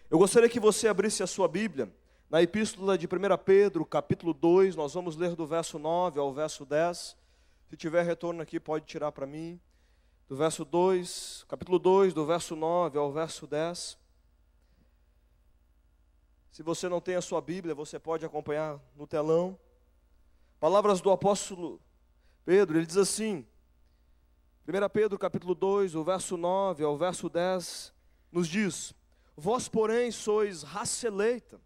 Eu gostaria que você abrisse a sua Bíblia na Epístola de 1 Pedro, capítulo 2, nós vamos ler do verso 9 ao verso 10. Se tiver retorno aqui, pode tirar para mim. Do verso 2, capítulo 2, do verso 9 ao verso 10. Se você não tem a sua Bíblia, você pode acompanhar no telão. Palavras do apóstolo Pedro, ele diz assim, 1 Pedro capítulo 2, o verso 9 ao verso 10, nos diz: Vós, porém, sois raça eleita,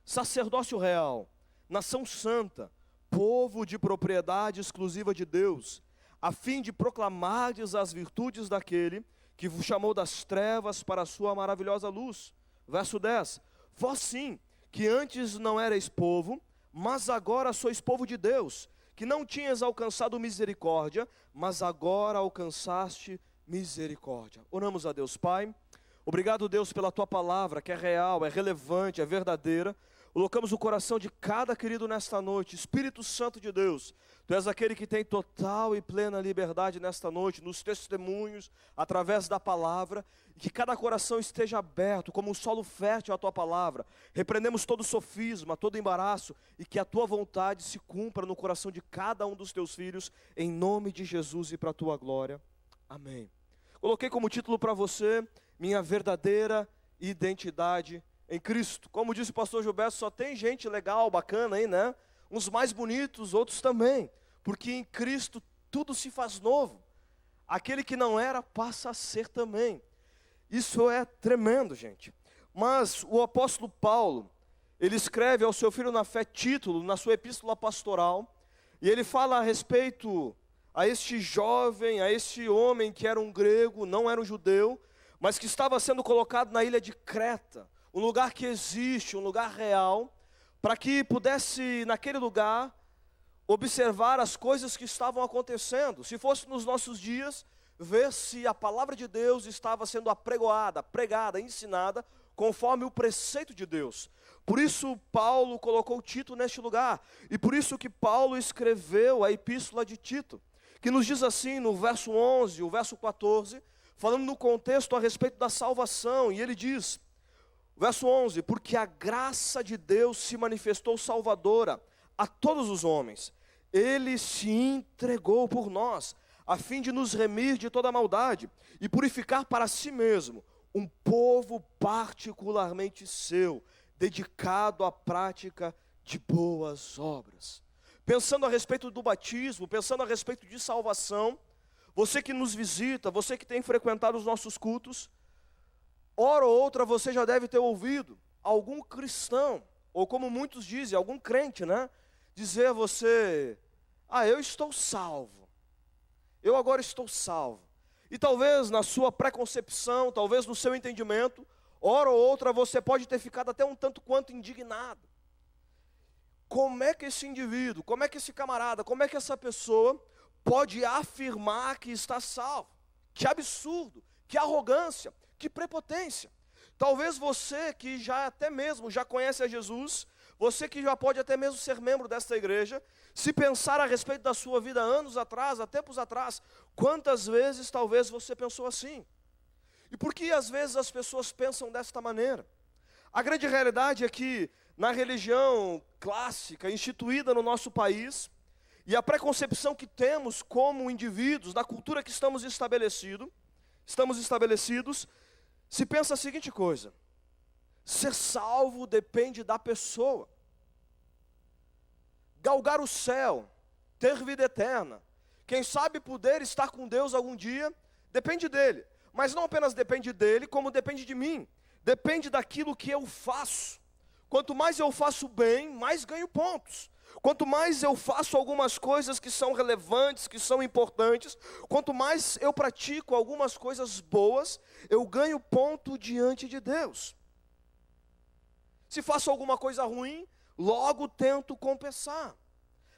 sacerdócio real, nação santa, povo de propriedade exclusiva de Deus, a fim de proclamardes as virtudes daquele que vos chamou das trevas para a sua maravilhosa luz. Verso 10, vós sim, que antes não erais povo, mas agora sois povo de Deus, que não tinhas alcançado misericórdia, mas agora alcançaste misericórdia. Oramos a Deus. Pai, obrigado, Deus, pela Tua palavra, que é real, é relevante, é verdadeira. Colocamos o coração de cada querido nesta noite. Espírito Santo de Deus, Tu és aquele que tem total e plena liberdade nesta noite, nos testemunhos, através da palavra, e que cada coração esteja aberto, como um solo fértil à Tua palavra. Repreendemos todo sofisma, todo embaraço, e que a Tua vontade se cumpra no coração de cada um dos Teus filhos, em nome de Jesus e para a Tua glória. Amém. Coloquei como título para você, minha verdadeira identidade em Cristo. Como disse o pastor Gilberto, só tem gente legal, bacana aí, né? Uns mais bonitos, outros também. Porque em Cristo tudo se faz novo. Aquele que não era passa a ser também. Isso é tremendo, gente. Mas o apóstolo Paulo, ele escreve ao seu filho na fé Tito, na sua epístola pastoral, e ele fala a respeito a este jovem, a este homem que era um grego, não era um judeu, mas que estava sendo colocado na ilha de Creta, um lugar que existe, um lugar real, para que pudesse, naquele lugar, observar as coisas que estavam acontecendo. Se fosse nos nossos dias, ver se a palavra de Deus estava sendo apregoada, pregada, ensinada, conforme o preceito de Deus. Por isso Paulo colocou Tito neste lugar, e por isso que Paulo escreveu a epístola de Tito, que nos diz assim no verso 11, o verso 14, falando no contexto a respeito da salvação, e ele diz, verso 11, porque a graça de Deus se manifestou salvadora a todos os homens. Ele se entregou por nós, a fim de nos remir de toda maldade e purificar para si mesmo um povo particularmente seu, dedicado à prática de boas obras. Pensando a respeito do batismo, pensando a respeito de salvação, você que nos visita, você que tem frequentado os nossos cultos, hora ou outra você já deve ter ouvido algum cristão, ou como muitos dizem, algum crente, né? Dizer a você, eu estou salvo, eu agora estou salvo. E talvez na sua preconcepção, talvez no seu entendimento, hora ou outra você pode ter ficado até um tanto quanto indignado. Como é que esse indivíduo, como é que esse camarada, como é que essa pessoa pode afirmar que está salvo? Que absurdo, que arrogância, que prepotência. Talvez você que já até mesmo já conhece a Jesus, você que já pode até mesmo ser membro desta igreja, se pensar a respeito da sua vida anos atrás, há tempos atrás, quantas vezes talvez você pensou assim? E por que às vezes as pessoas pensam desta maneira? A grande realidade é que na religião clássica, instituída no nosso país, e a preconcepção que temos como indivíduos, na cultura que estamos estabelecidos, se pensa a seguinte coisa: ser salvo depende da pessoa. Galgar o céu, ter vida eterna, quem sabe poder estar com Deus algum dia, depende dele. Mas não apenas depende dele, como depende de mim. Depende daquilo que eu faço. Quanto mais eu faço bem, mais ganho pontos. Quanto mais eu faço algumas coisas que são relevantes, que são importantes, quanto mais eu pratico algumas coisas boas, eu ganho ponto diante de Deus. Se faço alguma coisa ruim, logo tento compensar.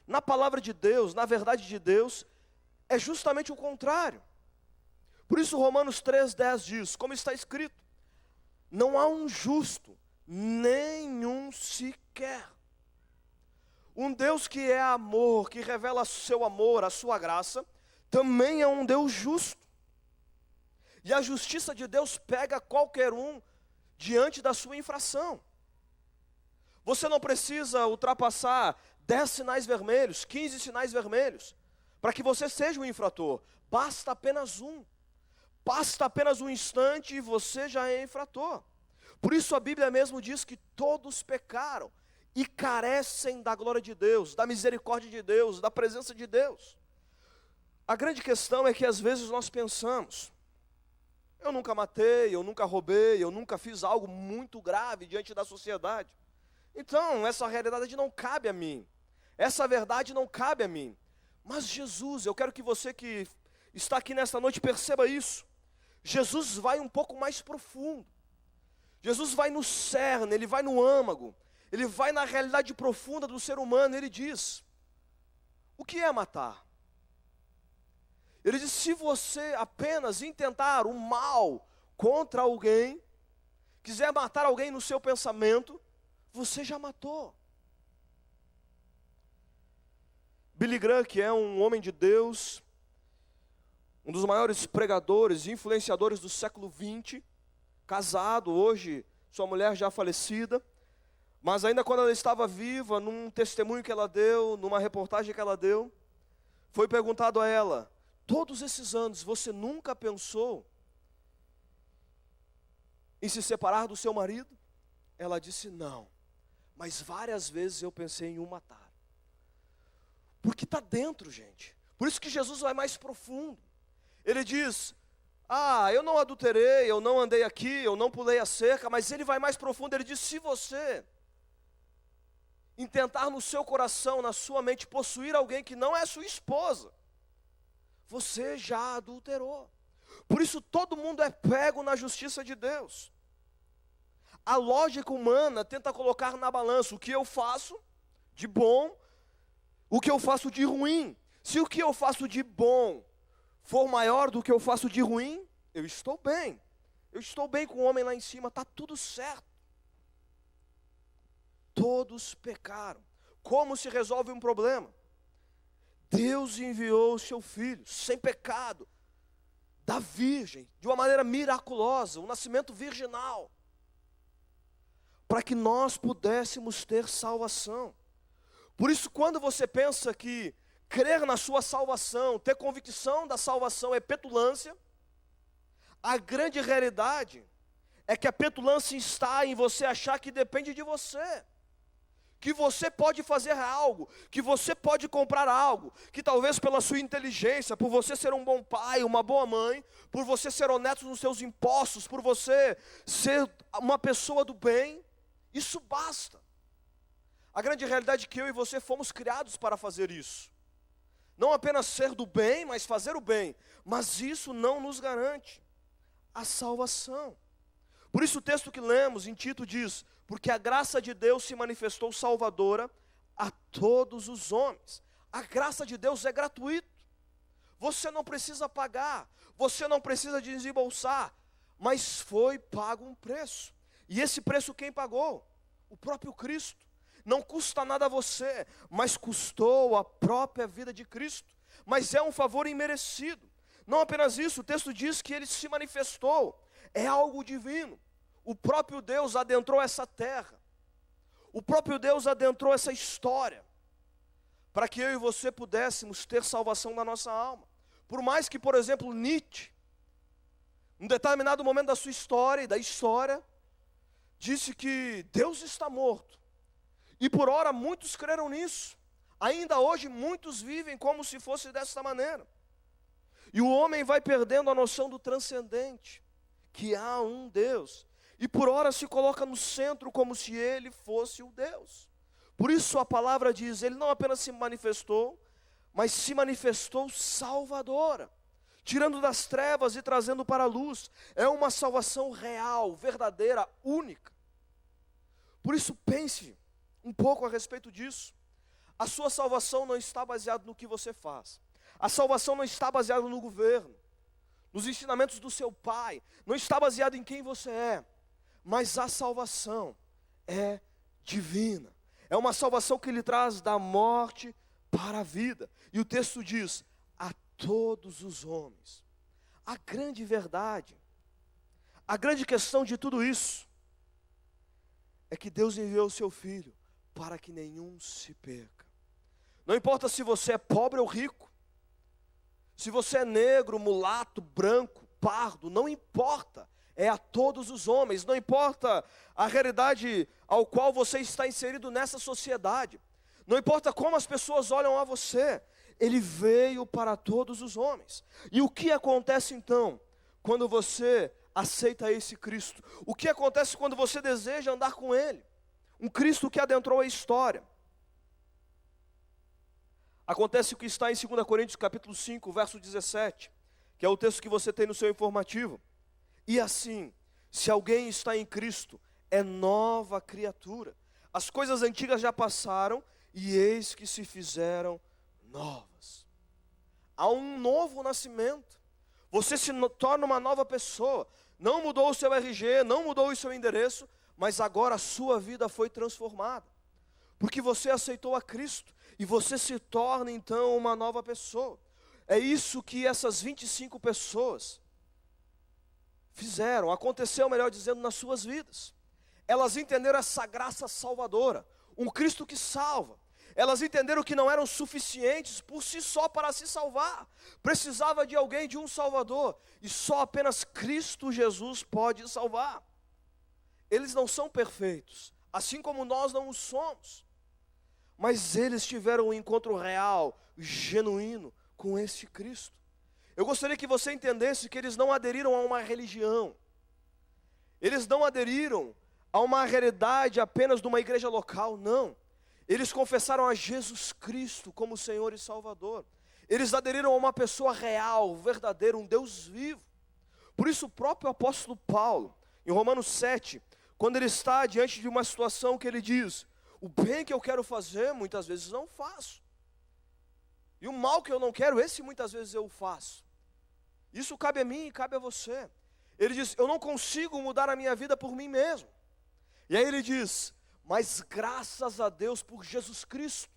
Na palavra de Deus, na verdade de Deus, é justamente o contrário. Por isso Romanos 3,10 diz, como está escrito, não há um justo, nenhum sequer. Um Deus que é amor, que revela seu amor, a sua graça, também é um Deus justo. E a justiça de Deus pega qualquer um diante da sua infração. Você não precisa ultrapassar 10 sinais vermelhos, 15 sinais vermelhos, para que você seja um infrator. Basta apenas um. Basta apenas um instante e você já é infrator. Por isso a Bíblia mesmo diz que todos pecaram e carecem da glória de Deus, da misericórdia de Deus, da presença de Deus. A grande questão é que às vezes nós pensamos: eu nunca matei, eu nunca roubei, eu nunca fiz algo muito grave diante da sociedade. Então, essa realidade não cabe a mim. Essa verdade não cabe a mim. Mas Jesus, eu quero que você que está aqui nesta noite perceba isso. Jesus vai um pouco mais profundo. Jesus vai no cerne, ele vai no âmago, ele vai na realidade profunda do ser humano. Ele diz: o que é matar? Ele diz: se você apenas intentar o mal contra alguém, quiser matar alguém no seu pensamento, você já matou. Billy Graham, que é um homem de Deus, um dos maiores pregadores e influenciadores do século XX, casado, hoje sua mulher já falecida, mas ainda quando ela estava viva, num testemunho que ela deu, numa reportagem que ela deu, foi perguntado a ela: todos esses anos você nunca pensou em se separar do seu marido? Ela disse: não, mas várias vezes eu pensei em o matar. Porque está dentro, gente. Por isso que Jesus vai mais profundo. Ele diz: eu não adulterei, eu não andei aqui, eu não pulei a cerca. Mas ele vai mais profundo, ele diz: se você intentar no seu coração, na sua mente, possuir alguém que não é sua esposa, você já adulterou. Por isso todo mundo é pego na justiça de Deus. A lógica humana tenta colocar na balança o que eu faço de bom, o que eu faço de ruim. Se o que eu faço de bom for maior do que eu faço de ruim, eu estou bem. Eu estou bem com o homem lá em cima, está tudo certo. Todos pecaram. Como se resolve um problema? Deus enviou o seu filho, sem pecado, da virgem, de uma maneira miraculosa, um nascimento virginal, para que nós pudéssemos ter salvação. Por isso, quando você pensa que crer na sua salvação, ter convicção da salvação é petulância, a grande realidade é que a petulância está em você achar que depende de você, que você pode fazer algo, que você pode comprar algo, que talvez pela sua inteligência, por você ser um bom pai, uma boa mãe, por você ser honesto nos seus impostos, por você ser uma pessoa do bem, isso basta. A grande realidade é que eu e você fomos criados para fazer isso. Não apenas ser do bem, mas fazer o bem. Mas isso não nos garante a salvação. Por isso o texto que lemos em Tito diz: porque a graça de Deus se manifestou salvadora a todos os homens. A graça de Deus é gratuita. Você não precisa pagar, você não precisa desembolsar, mas foi pago um preço. E esse preço quem pagou? O próprio Cristo. Não custa nada a você, mas custou a própria vida de Cristo. Mas é um favor imerecido. Não apenas isso, o texto diz que ele se manifestou. É algo divino. O próprio Deus adentrou essa terra. O próprio Deus adentrou essa história, para que eu e você pudéssemos ter salvação na nossa alma. Por mais que, por exemplo, Nietzsche, em determinado momento da sua história e da história, disse que Deus está morto. E por ora muitos creram nisso. Ainda hoje muitos vivem como se fosse dessa maneira. E o homem vai perdendo a noção do transcendente, que há um Deus. E por ora se coloca no centro como se ele fosse o Deus. Por isso a palavra diz, ele não apenas se manifestou, mas se manifestou salvadora, tirando das trevas e trazendo para a luz. É uma salvação real, verdadeira, única. Por isso pense um pouco a respeito disso. A sua salvação não está baseada no que você faz. A salvação não está baseada no governo, nos ensinamentos do seu pai. Não está baseada em quem você é. Mas a salvação é divina. É uma salvação que lhe traz da morte para a vida. E o texto diz, a todos os homens. A grande verdade, a grande questão de tudo isso, é que Deus enviou o seu Filho para que nenhum se perca. Não importa se você é pobre ou rico, se você é negro, mulato, branco, pardo, não importa, é a todos os homens, não importa a realidade ao qual você está inserido nessa sociedade, não importa como as pessoas olham a você, Ele veio para todos os homens. E o que acontece então, quando você aceita esse Cristo? O que acontece quando você deseja andar com Ele? Um Cristo que adentrou a história. Acontece o que está em 2 Coríntios capítulo 5, verso 17, que é o texto que você tem no seu informativo. E assim, se alguém está em Cristo, é nova criatura. As coisas antigas já passaram e eis que se fizeram novas. Há um novo nascimento. Você se torna uma nova pessoa. Não mudou o seu RG, não mudou o seu endereço, mas agora a sua vida foi transformada. Porque você aceitou a Cristo e você se torna então uma nova pessoa. É isso que essas 25 pessoas fizeram, aconteceu, melhor dizendo, nas suas vidas. Elas entenderam essa graça salvadora, um Cristo que salva. Elas entenderam que não eram suficientes por si só para se salvar. Precisava de alguém, de um Salvador. E só apenas Cristo Jesus pode salvar. Eles não são perfeitos, assim como nós não o somos. Mas eles tiveram um encontro real, genuíno, com esse Cristo. Eu gostaria que você entendesse que eles não aderiram a uma religião. Eles não aderiram a uma realidade apenas de uma igreja local, não. Eles confessaram a Jesus Cristo como Senhor e Salvador. Eles aderiram a uma pessoa real, verdadeira, um Deus vivo. Por isso o próprio apóstolo Paulo, em Romanos 7, quando ele está diante de uma situação que ele diz: o bem que eu quero fazer, muitas vezes não faço. E o mal que eu não quero, esse muitas vezes eu faço. Isso cabe a mim e cabe a você. Ele diz: eu não consigo mudar a minha vida por mim mesmo. E aí ele diz: mas graças a Deus por Jesus Cristo.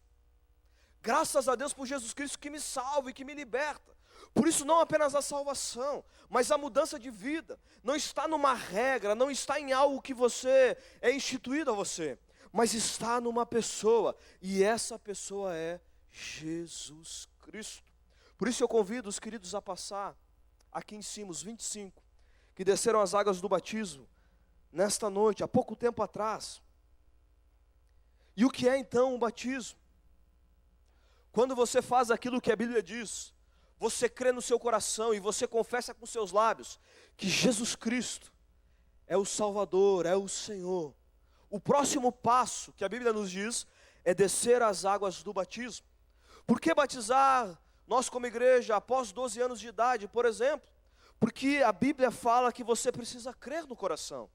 Graças a Deus por Jesus Cristo que me salva e que me liberta. Por isso não apenas a salvação, mas a mudança de vida. Não está numa regra, não está em algo que você é instituído a você, mas está numa pessoa, e essa pessoa é Jesus Cristo. Por isso eu convido os queridos a passar aqui em cima, os 25, que desceram as águas do batismo, nesta noite, há pouco tempo atrás. E o que é então o batismo? Quando você faz aquilo que a Bíblia diz, você crê no seu coração e você confessa com seus lábios que Jesus Cristo é o Salvador, é o Senhor. O próximo passo que a Bíblia nos diz é descer as águas do batismo. Por que batizar nós como igreja após 12 anos de idade, por exemplo? Porque a Bíblia fala que você precisa crer no coração.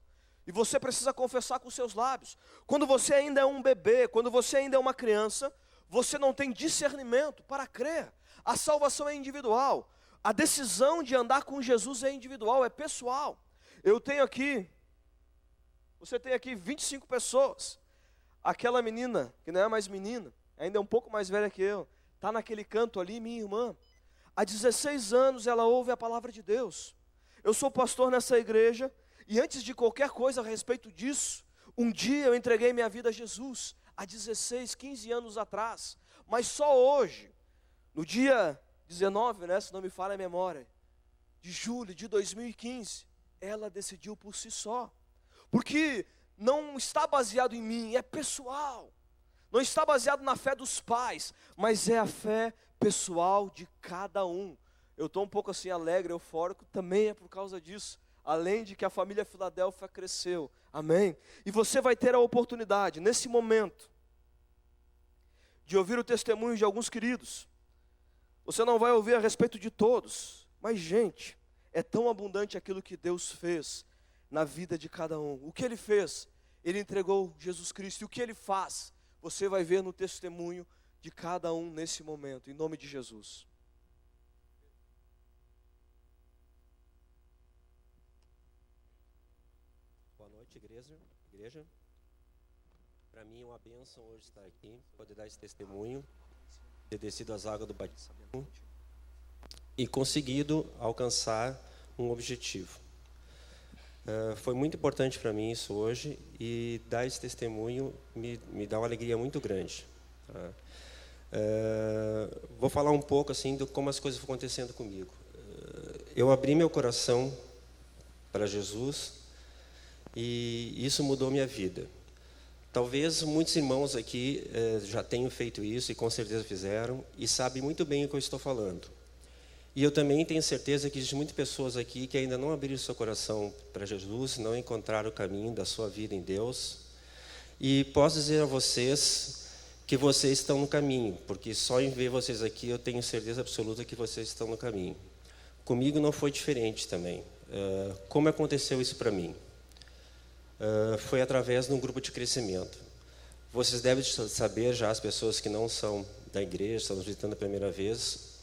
E você precisa confessar com seus lábios. Quando você ainda é um bebê, quando você ainda é uma criança, você não tem discernimento para crer. A salvação é individual. A decisão de andar com Jesus é individual, é pessoal. Você tem aqui 25 pessoas. Aquela menina, que não é mais menina, ainda é um pouco mais velha que eu, está naquele canto ali, minha irmã. Há 16 anos ela ouve a palavra de Deus. Eu sou pastor nessa igreja. E antes de qualquer coisa a respeito disso, um dia eu entreguei minha vida a Jesus, há 16, 15 anos atrás. Mas só hoje, no dia 19, se não me falha a memória, de julho de 2015, ela decidiu por si só. Porque não está baseado em mim, é pessoal. Não está baseado na fé dos pais, mas é a fé pessoal de cada um. Eu estou um pouco assim alegre, eufórico, também é por causa disso. Além de que a família Filadélfia cresceu, amém? E você vai ter a oportunidade, nesse momento, de ouvir o testemunho de alguns queridos. Você não vai ouvir a respeito de todos, mas gente, é tão abundante aquilo que Deus fez na vida de cada um. O que Ele fez? Ele entregou Jesus Cristo. E o que Ele faz? Você vai ver no testemunho de cada um nesse momento, em nome de Jesus. Boa noite, igreja. Para mim é uma bênção hoje estar aqui, poder dar esse testemunho, ter descido as águas do batismo e conseguido alcançar um objetivo. Foi muito importante para mim isso hoje, e dar esse testemunho me dá uma alegria muito grande. Tá? Vou falar um pouco assim de como as coisas vão acontecendo comigo. Eu abri meu coração para Jesus e isso mudou minha vida. Talvez muitos irmãos aqui já tenham feito isso e com certeza fizeram e sabem muito bem o que eu estou falando. E eu também tenho certeza que existem muitas pessoas aqui que ainda não abriram seu coração para Jesus, não encontraram o caminho da sua vida em Deus. E posso dizer a vocês que vocês estão no caminho, porque só em ver vocês aqui eu tenho certeza absoluta que vocês estão no caminho. Comigo não foi diferente também. Como aconteceu isso para mim? Foi através de um grupo de crescimento. Vocês devem saber já, as pessoas que não são da igreja, estão visitando a primeira vez,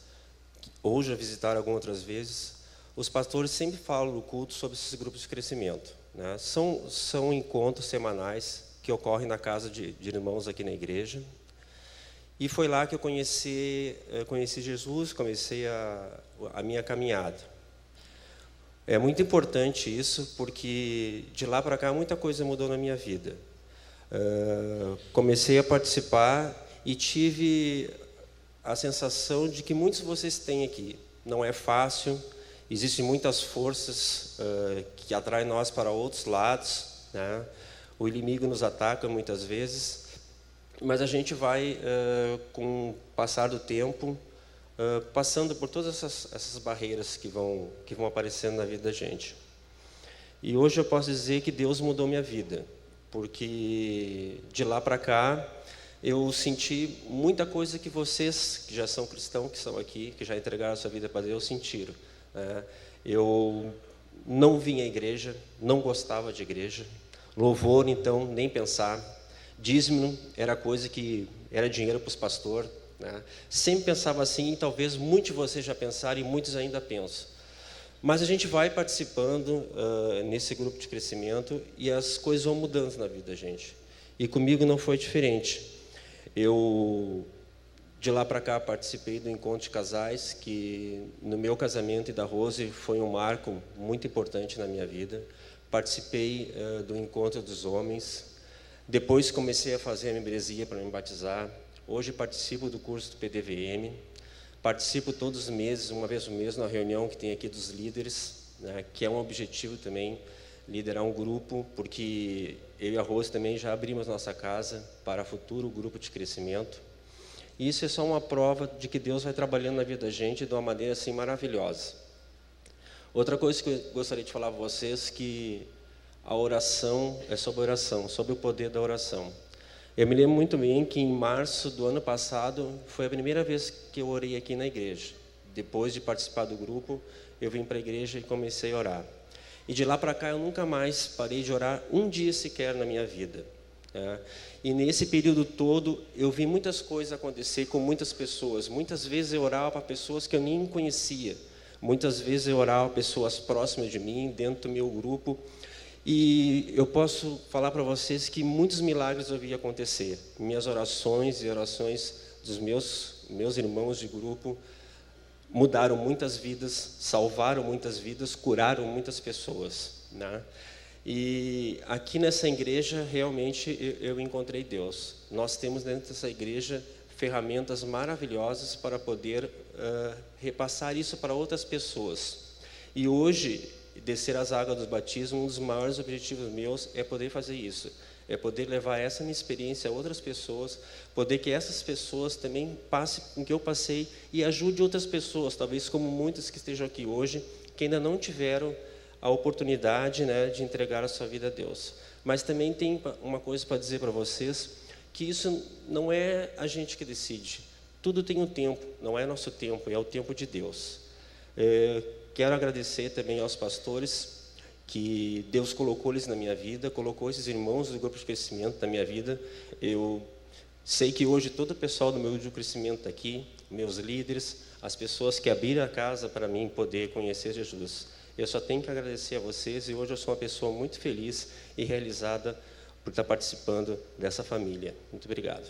ou já visitaram algumas outras vezes, os pastores sempre falam no culto sobre esses grupos de crescimento. Né? São encontros semanais que ocorrem na casa de irmãos aqui na igreja. E foi lá que eu conheci Jesus, comecei a minha caminhada. É muito importante isso, porque de lá para cá muita coisa mudou na minha vida. Comecei a participar e tive a sensação de que muitos de vocês têm aqui. Não é fácil, existem muitas forças que atraem nós para outros lados, né? O inimigo nos ataca muitas vezes, mas a gente vai, com o passar do tempo, passando por todas essas barreiras que vão aparecendo na vida da gente. E hoje eu posso dizer que Deus mudou minha vida, porque de lá para cá eu senti muita coisa que vocês, que já são cristãos, que estão aqui, que já entregaram a sua vida para Deus, sentiram. Eu não vim à igreja, não gostava de igreja. Louvor, então, nem pensar. Dízimo era coisa que era dinheiro para os pastores. Né? Sempre pensava assim, e talvez muitos de vocês já pensaram e muitos ainda pensam. Mas a gente vai participando nesse grupo de crescimento e as coisas vão mudando na vida da gente. E comigo não foi diferente. Eu, de lá para cá, participei do encontro de casais, que no meu casamento e da Rose foi um marco muito importante na minha vida. Participei do encontro dos homens. Depois comecei a fazer a membresia para me batizar. Hoje participo do curso do PDVM. Participo todos os meses, uma vez por mês, na reunião que tem aqui dos líderes, né, que é um objetivo também, liderar um grupo, porque eu e a Rose também já abrimos nossa casa para futuro grupo de crescimento. E isso é só uma prova de que Deus vai trabalhando na vida da gente de uma maneira assim maravilhosa. Outra coisa que eu gostaria de falar para vocês, que a oração é sobre oração, sobre o poder da oração. Eu me lembro muito bem que em março do ano passado foi a primeira vez que eu orei aqui na igreja. Depois de participar do grupo, eu vim para a igreja e comecei a orar. E de lá para cá eu nunca mais parei de orar um dia sequer na minha vida. E nesse período todo eu vi muitas coisas acontecer com muitas pessoas. Muitas vezes eu orava para pessoas que eu nem conhecia. Muitas vezes eu orava para pessoas próximas de mim, dentro do meu grupo. E eu posso falar para vocês que muitos milagres eu vi acontecer. Minhas orações e orações dos meus irmãos de grupo mudaram muitas vidas, salvaram muitas vidas, curaram muitas pessoas, né? E aqui nessa igreja realmente eu encontrei Deus. Nós temos dentro dessa igreja ferramentas maravilhosas para poder repassar isso para outras pessoas. E hoje, descer as águas do batismo, um dos maiores objetivos meus é poder fazer isso. É poder levar essa minha experiência a outras pessoas, poder que essas pessoas também passem com o que eu passei e ajude outras pessoas, talvez como muitas que estejam aqui hoje, que ainda não tiveram a oportunidade, né, de entregar a sua vida a Deus. Mas também tem uma coisa para dizer para vocês, que isso não é a gente que decide. Tudo tem um tempo, não é nosso tempo, é o tempo de Deus. Quero agradecer também aos pastores, que Deus colocou eles na minha vida, colocou esses irmãos do grupo de crescimento na minha vida. Eu sei que hoje todo o pessoal do meu grupo de crescimento está aqui, meus líderes, as pessoas que abriram a casa para mim poder conhecer Jesus. Eu só tenho que agradecer a vocês e hoje eu sou uma pessoa muito feliz e realizada por estar participando dessa família. Muito obrigado.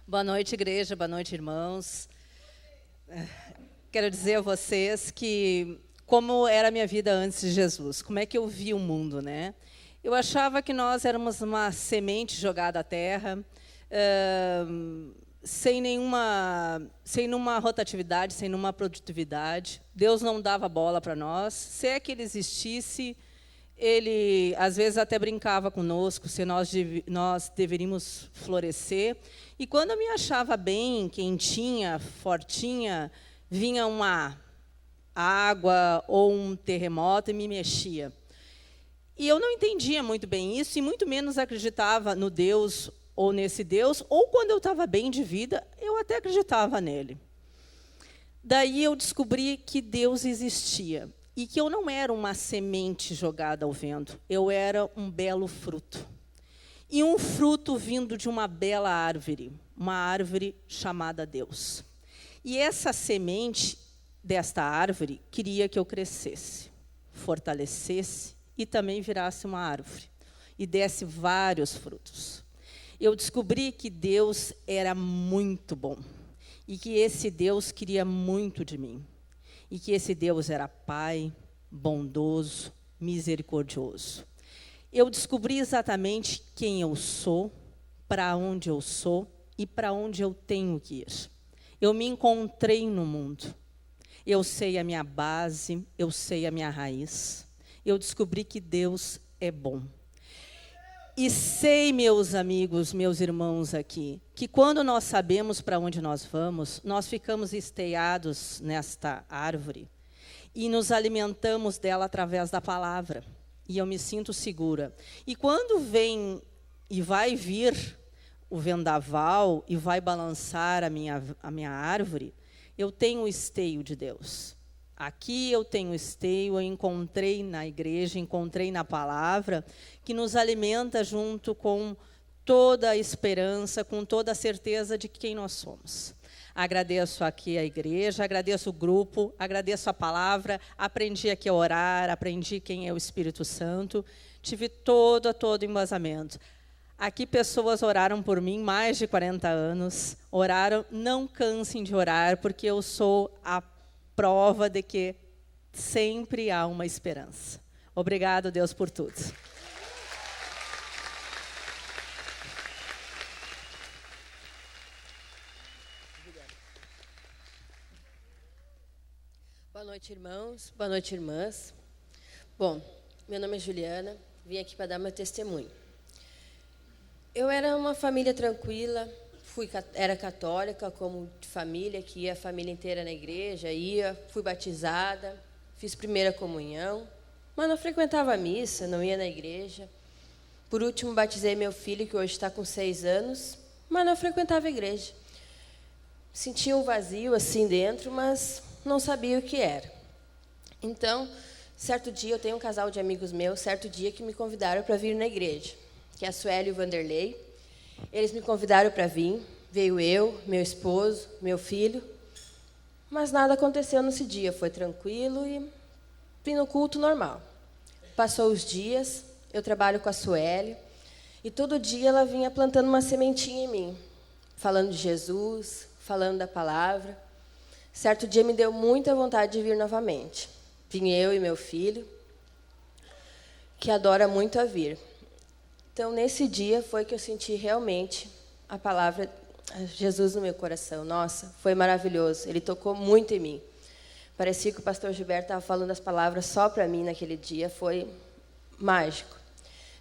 Boa noite, igreja. Boa noite, irmãos. Quero dizer a vocês que como era a minha vida antes de Jesus, como é que eu vi o mundo, né? Eu achava que nós éramos uma semente jogada à terra, sem nenhuma rotatividade, sem nenhuma produtividade. Deus não dava bola para nós. Se é que ele existisse, ele às vezes até brincava conosco se nós deveríamos florescer. E quando eu me achava bem, quentinha, fortinha, vinha uma água ou um terremoto e me mexia. E eu não entendia muito bem isso, e muito menos acreditava no Deus ou nesse Deus, ou quando eu estava bem de vida, eu até acreditava nele. Daí eu descobri que Deus existia, e que eu não era uma semente jogada ao vento, eu era um belo fruto. E um fruto vindo de uma bela árvore, uma árvore chamada Deus. E essa semente desta árvore queria que eu crescesse, fortalecesse e também virasse uma árvore e desse vários frutos. Eu descobri que Deus era muito bom e que esse Deus queria muito de mim e que esse Deus era Pai, bondoso, misericordioso. Eu descobri exatamente quem eu sou, para onde eu sou e para onde eu tenho que ir. Eu me encontrei no mundo. Eu sei a minha base, eu sei a minha raiz. Eu descobri que Deus é bom. E sei, meus amigos, meus irmãos aqui, que quando nós sabemos para onde nós vamos, nós ficamos esteados nesta árvore e nos alimentamos dela através da palavra. E eu me sinto segura. E quando vem e vai vir o vendaval e vai balançar a minha árvore, eu tenho o esteio de Deus. Aqui eu tenho esteio, eu encontrei na igreja, encontrei na palavra, que nos alimenta junto com toda a esperança, com toda a certeza de quem nós somos. Agradeço aqui a igreja, agradeço o grupo, agradeço a palavra, aprendi aqui a orar, aprendi quem é o Espírito Santo, tive todo embasamento. Aqui pessoas oraram por mim, mais de 40 anos, oraram, não cansem de orar, porque eu sou a prova de que sempre há uma esperança. Obrigado, Deus, por tudo. Boa noite, irmãos. Boa noite, irmãs. Bom, meu nome é Juliana, vim aqui para dar meu testemunho. Eu era uma família tranquila, era católica, como de família, que ia a família inteira na igreja, fui batizada, fiz primeira comunhão, mas não frequentava a missa, não ia na igreja. Por último, batizei meu filho, que hoje está com 6 anos, mas não frequentava a igreja. Sentia um vazio assim dentro, mas não sabia o que era. Então, certo dia, eu tenho um casal de amigos meus, certo dia que me convidaram para vir na igreja, que é a Sueli e o Vanderlei. Eles me convidaram para vir, veio eu, meu esposo, meu filho, mas nada aconteceu nesse dia, foi tranquilo e vim no culto normal. Passou os dias, eu trabalho com a Sueli, e todo dia ela vinha plantando uma sementinha em mim, falando de Jesus, falando da palavra. Certo dia me deu muita vontade de vir novamente. Vim eu e meu filho, que adora muito a vir. Então, nesse dia, foi que eu senti realmente a palavra Jesus no meu coração. Nossa, foi maravilhoso. Ele tocou muito em mim. Parecia que o pastor Gilberto estava falando as palavras só para mim naquele dia. Foi mágico.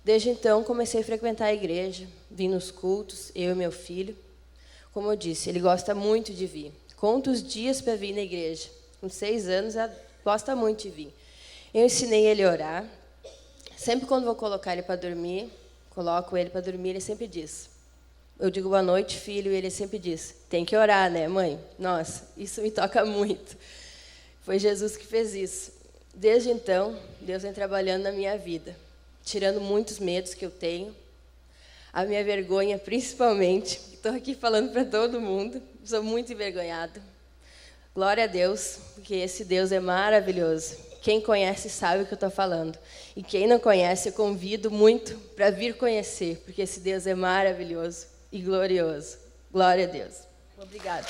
Desde então, comecei a frequentar a igreja, vim nos cultos, eu e meu filho. Como eu disse, ele gosta muito de vir. Conta os dias para vir na igreja. Com 6 anos, ele gosta muito de vir. Eu ensinei ele a orar. Sempre quando vou colocar ele para dormir, coloco ele para dormir, ele sempre diz. Eu digo boa noite, filho, e ele sempre diz, tem que orar, né, mãe? Nossa, isso me toca muito. Foi Jesus que fez isso. Desde então, Deus vem trabalhando na minha vida, tirando muitos medos que eu tenho, a minha vergonha, principalmente. Estou aqui falando para todo mundo, sou muito envergonhada. Glória a Deus, porque esse Deus é maravilhoso. Quem conhece sabe o que eu estou falando. E quem não conhece, eu convido muito para vir conhecer, porque esse Deus é maravilhoso e glorioso. Glória a Deus. Obrigada.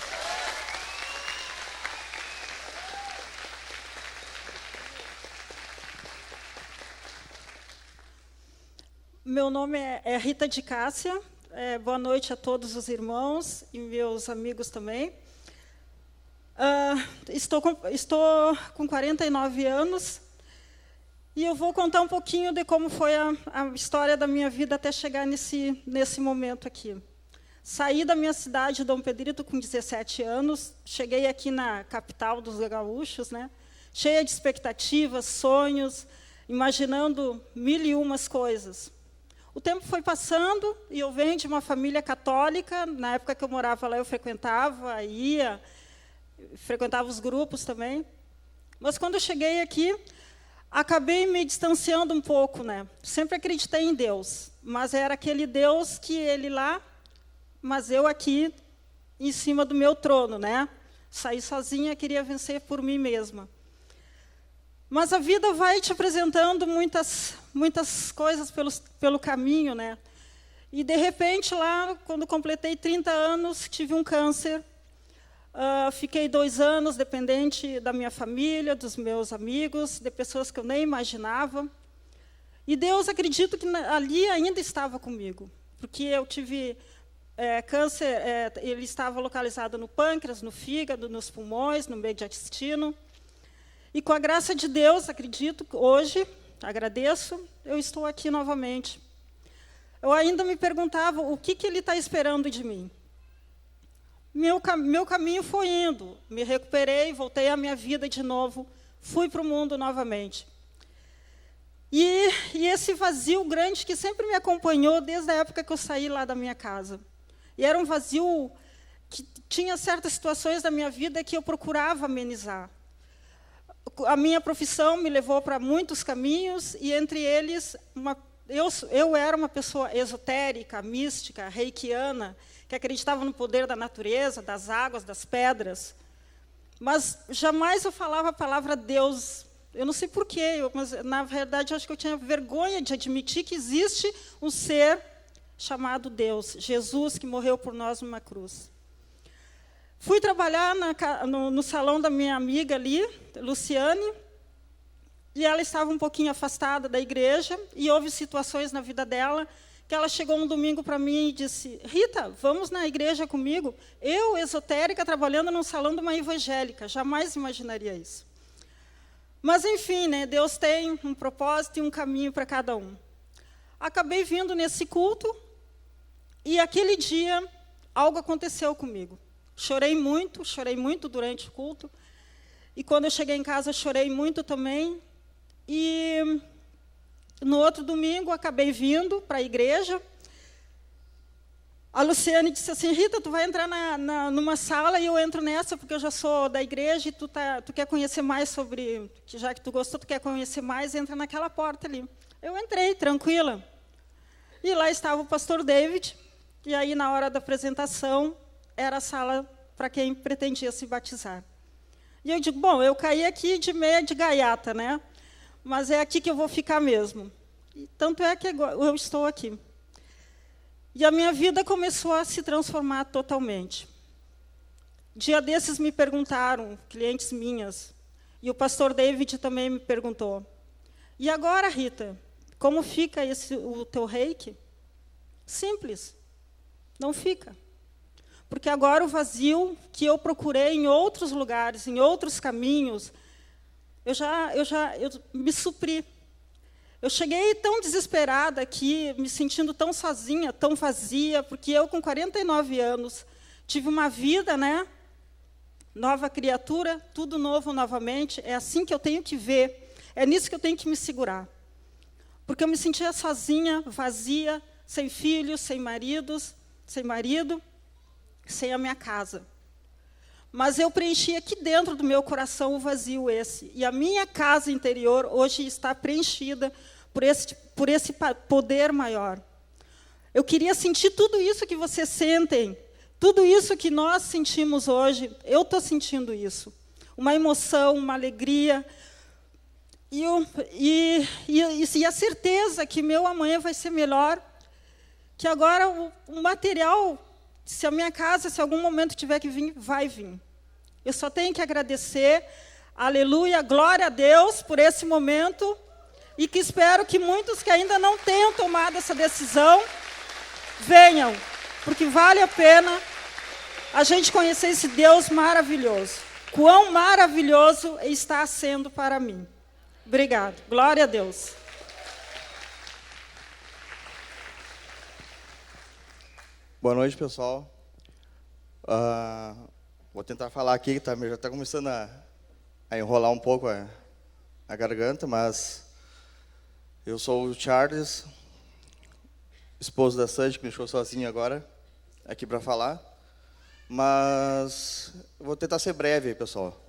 Meu nome é Rita de Cássia. Boa noite a todos os irmãos e meus amigos também. Estou com 49 anos e eu vou contar um pouquinho de como foi a história da minha vida até chegar nesse momento aqui. Saí da minha cidade, Dom Pedrito, com 17 anos, cheguei aqui na capital dos gaúchos, né, cheia de expectativas, sonhos, imaginando 1001 coisas. O tempo foi passando e eu venho de uma família católica. Na época que eu morava lá, eu frequentava os grupos também. Mas, quando eu cheguei aqui, acabei me distanciando um pouco, né? Sempre acreditei em Deus, mas era aquele Deus que Ele lá, mas eu aqui, em cima do meu trono, né? Saí sozinha, queria vencer por mim mesma. Mas a vida vai te apresentando muitas coisas pelo caminho, né? E, de repente, lá, quando completei 30 anos, tive um câncer. Fiquei 2 anos dependente da minha família, dos meus amigos, de pessoas que eu nem imaginava. E Deus, acredito que ali ainda estava comigo, porque eu tive câncer, ele estava localizado no pâncreas, no fígado, nos pulmões, no mediastino. E, com a graça de Deus, acredito, hoje, agradeço, eu estou aqui novamente. Eu ainda me perguntava o que Ele está esperando de mim. Meu caminho foi indo, me recuperei, voltei à minha vida de novo, fui para o mundo novamente. E esse vazio grande que sempre me acompanhou desde a época que eu saí lá da minha casa. E era um vazio que tinha certas situações da minha vida que eu procurava amenizar. A minha profissão me levou para muitos caminhos, e entre eles, eu era uma pessoa esotérica, mística, reikiana, que acreditava no poder da natureza, das águas, das pedras. Mas jamais eu falava a palavra Deus. Eu não sei porquê, mas, na verdade, eu acho que eu tinha vergonha de admitir que existe um ser chamado Deus, Jesus, que morreu por nós numa cruz. Fui trabalhar no salão da minha amiga ali, Luciane, e ela estava um pouquinho afastada da igreja, e houve situações na vida dela que ela chegou um domingo para mim e disse: Rita, vamos na igreja comigo? Eu, esotérica, trabalhando num salão de uma evangélica, jamais imaginaria isso. Mas, enfim, né, Deus tem um propósito e um caminho para cada um. Acabei vindo nesse culto, e aquele dia algo aconteceu comigo. Chorei muito durante o culto. E, quando eu cheguei em casa, chorei muito também. E no outro domingo, acabei vindo para a igreja. A Luciane disse assim: Rita, tu vai entrar numa sala e eu entro nessa, porque eu já sou da igreja e tu quer conhecer mais sobre... Já que tu gostou, tu quer conhecer mais, entra naquela porta ali. Eu entrei, tranquila. E lá estava o pastor David. E aí, na hora da apresentação, era a sala para quem pretendia se batizar. E eu digo: bom, eu caí aqui de meia de gaiata, né? Mas é aqui que eu vou ficar mesmo. E tanto é que eu estou aqui. E a minha vida começou a se transformar totalmente. Dia desses me perguntaram, clientes minhas, e o pastor David também me perguntou: e agora, Rita, como fica o teu reiki? Simples, não fica. Porque agora o vazio que eu procurei em outros lugares, em outros caminhos, eu me supri. Eu cheguei tão desesperada aqui, me sentindo tão sozinha, tão vazia, porque eu, com 49 anos, tive uma vida, né? Nova criatura, tudo novo novamente. É assim que eu tenho que ver, é nisso que eu tenho que me segurar. Porque eu me sentia sozinha, vazia, sem filhos, sem marido, sem a minha casa. Mas eu preenchi aqui dentro do meu coração o vazio esse. E a minha casa interior hoje está preenchida por esse poder maior. Eu queria sentir tudo isso que vocês sentem, tudo isso que nós sentimos hoje. Eu estou sentindo isso. Uma emoção, uma alegria. E a certeza que meu amanhã vai ser melhor. Que agora o material Se a minha casa, se algum momento tiver que vir, vai vir. Eu só tenho que agradecer, aleluia, glória a Deus por esse momento, e que espero que muitos que ainda não tenham tomado essa decisão, venham, porque vale a pena a gente conhecer esse Deus maravilhoso. Quão maravilhoso está sendo para mim. Obrigado. Glória a Deus. Boa noite, pessoal. Vou tentar falar aqui, tá, já está começando a enrolar um pouco a garganta, mas eu sou o Charles, esposo da Sandy, que me deixou sozinho agora, aqui para falar. Mas vou tentar ser breve, pessoal.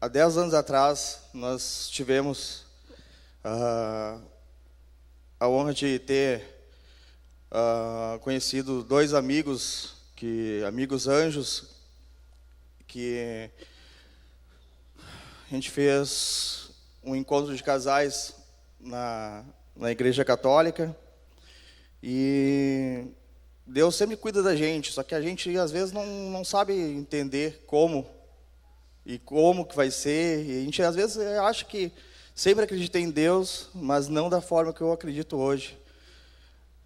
Há 10 anos atrás, nós tivemos a honra de ter conhecido 2 amigos anjos, que a gente fez um encontro de casais na Igreja Católica, e Deus sempre cuida da gente, só que a gente às vezes não sabe entender como que vai ser, e a gente às vezes acha que sempre acreditei em Deus, mas não da forma que eu acredito hoje.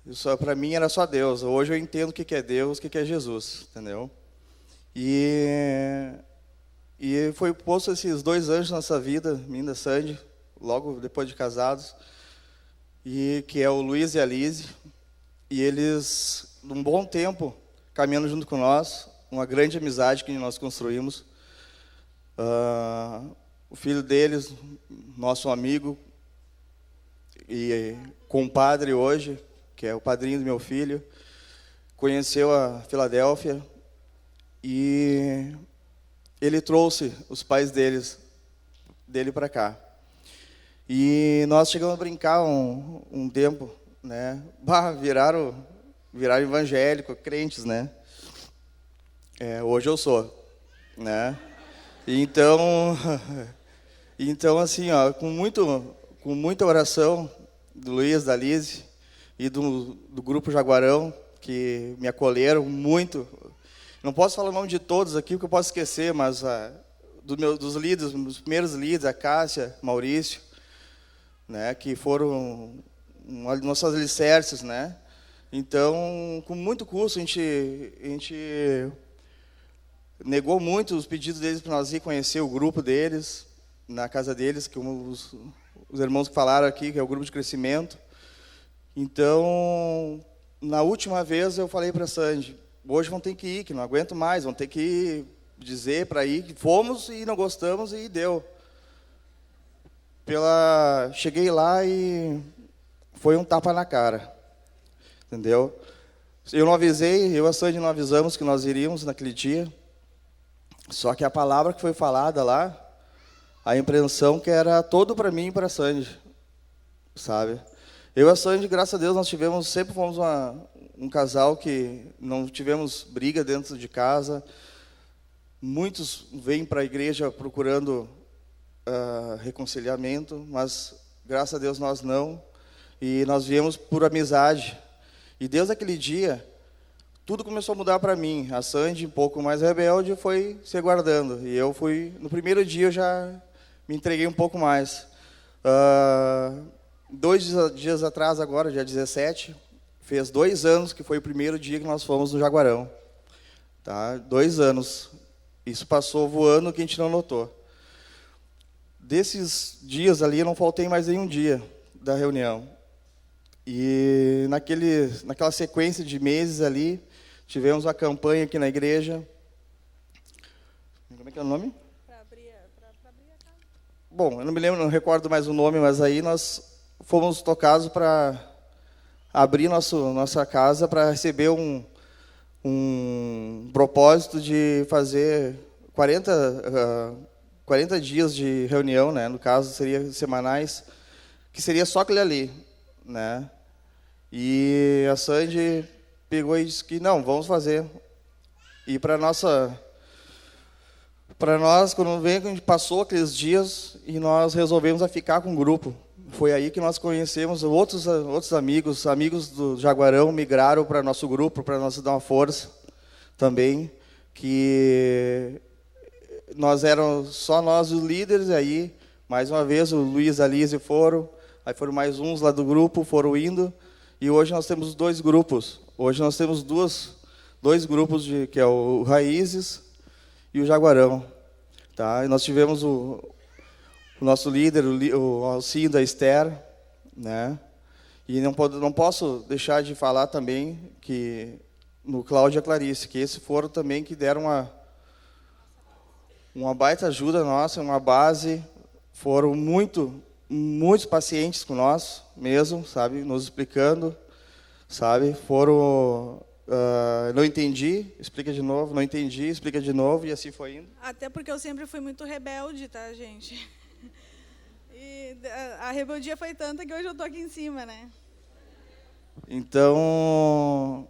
Isso para mim era só Deus. Hoje eu entendo o que é Deus, o que é Jesus, entendeu? E foi posto esses 2 anjos na nossa vida, minha e da Sandy, logo depois de casados, e que é o Luiz e a Lise, e eles, num bom tempo, caminhando junto com nós, uma grande amizade que nós construímos. O filho deles, nosso amigo e compadre hoje, que é o padrinho do meu filho, conheceu a Filadélfia, e ele trouxe os pais dele para cá. E nós chegamos a brincar um tempo, né? Viraram evangélico, crentes, né? Hoje eu sou, né? Então assim, ó, com muita oração do Luiz, da Lise e do grupo Jaguarão, que me acolheram muito. Não posso falar o nome de todos aqui, porque eu posso esquecer, mas dos líderes, dos primeiros líderes, a Cássia, Maurício, né, que foram nossos alicerces, né? Então, com muito custo, a gente negou muito os pedidos deles para nós ir conhecer o grupo deles, na casa deles, que os irmãos que falaram aqui, que é o grupo de crescimento. Então, na última vez eu falei para a Sandy, hoje vão ter que ir, que não aguento mais, vão ter que dizer para ir que fomos e não gostamos, e deu. Cheguei lá e foi um tapa na cara, entendeu? Eu não avisei, eu e a Sandy não avisamos que nós iríamos naquele dia, só que a palavra que foi falada lá, a impressão que era todo para mim e para a Sandy, sabe? Eu e a Sandy, graças a Deus, sempre fomos um casal que não tivemos briga dentro de casa. Muitos vêm para a igreja procurando reconciliamento, mas graças a Deus nós não. E nós viemos por amizade. E desde aquele dia, tudo começou a mudar para mim. A Sandy, um pouco mais rebelde, foi se guardando. E eu fui, no primeiro dia eu já me entreguei um pouco mais. 2 dias atrás, agora, dia 17, fez 2 anos que foi o primeiro dia que nós fomos no Jaguarão. Tá? 2 anos. Isso passou voando que a gente não notou. Desses dias ali, eu não faltei mais nenhum dia da reunião. E naquela sequência de meses ali, tivemos uma campanha aqui na igreja. Como é que é o nome? Para abrir a casa. Bom, eu não me lembro, não recordo mais o nome, mas aí nós fomos tocados para abrir nossa casa para receber um propósito de fazer 40 dias de reunião, né? No caso, seria semanais, que seria só aquele ali, né? E a Sandy pegou e disse que não, vamos fazer. E para nós, quando a gente passou aqueles dias e nós resolvemos ficar com o grupo. foi aí que nós conhecemos outros amigos do Jaguarão migraram para nosso grupo, para nós dar uma força também, que nós éramos só nós os líderes, aí mais uma vez o Luiz e a Lise foram, aí foram mais uns lá do grupo, foram indo, e hoje nós temos 2 grupos. Hoje nós temos dois grupos, que é o Raízes e o Jaguarão. Tá? E nós tivemos o nosso líder, o Alcinho da Esther, né? E não posso deixar de falar também que no Cláudio e a Clarice, que esses foram também que deram uma baita ajuda nossa, uma base, foram muito pacientes com nós mesmo, sabe, nos explicando, sabe, foram, não entendi, explica de novo, não entendi, explica de novo, e assim foi indo. Até porque eu sempre fui muito rebelde, tá, gente? E a rebeldia foi tanta que hoje eu tô aqui em cima, né? Então,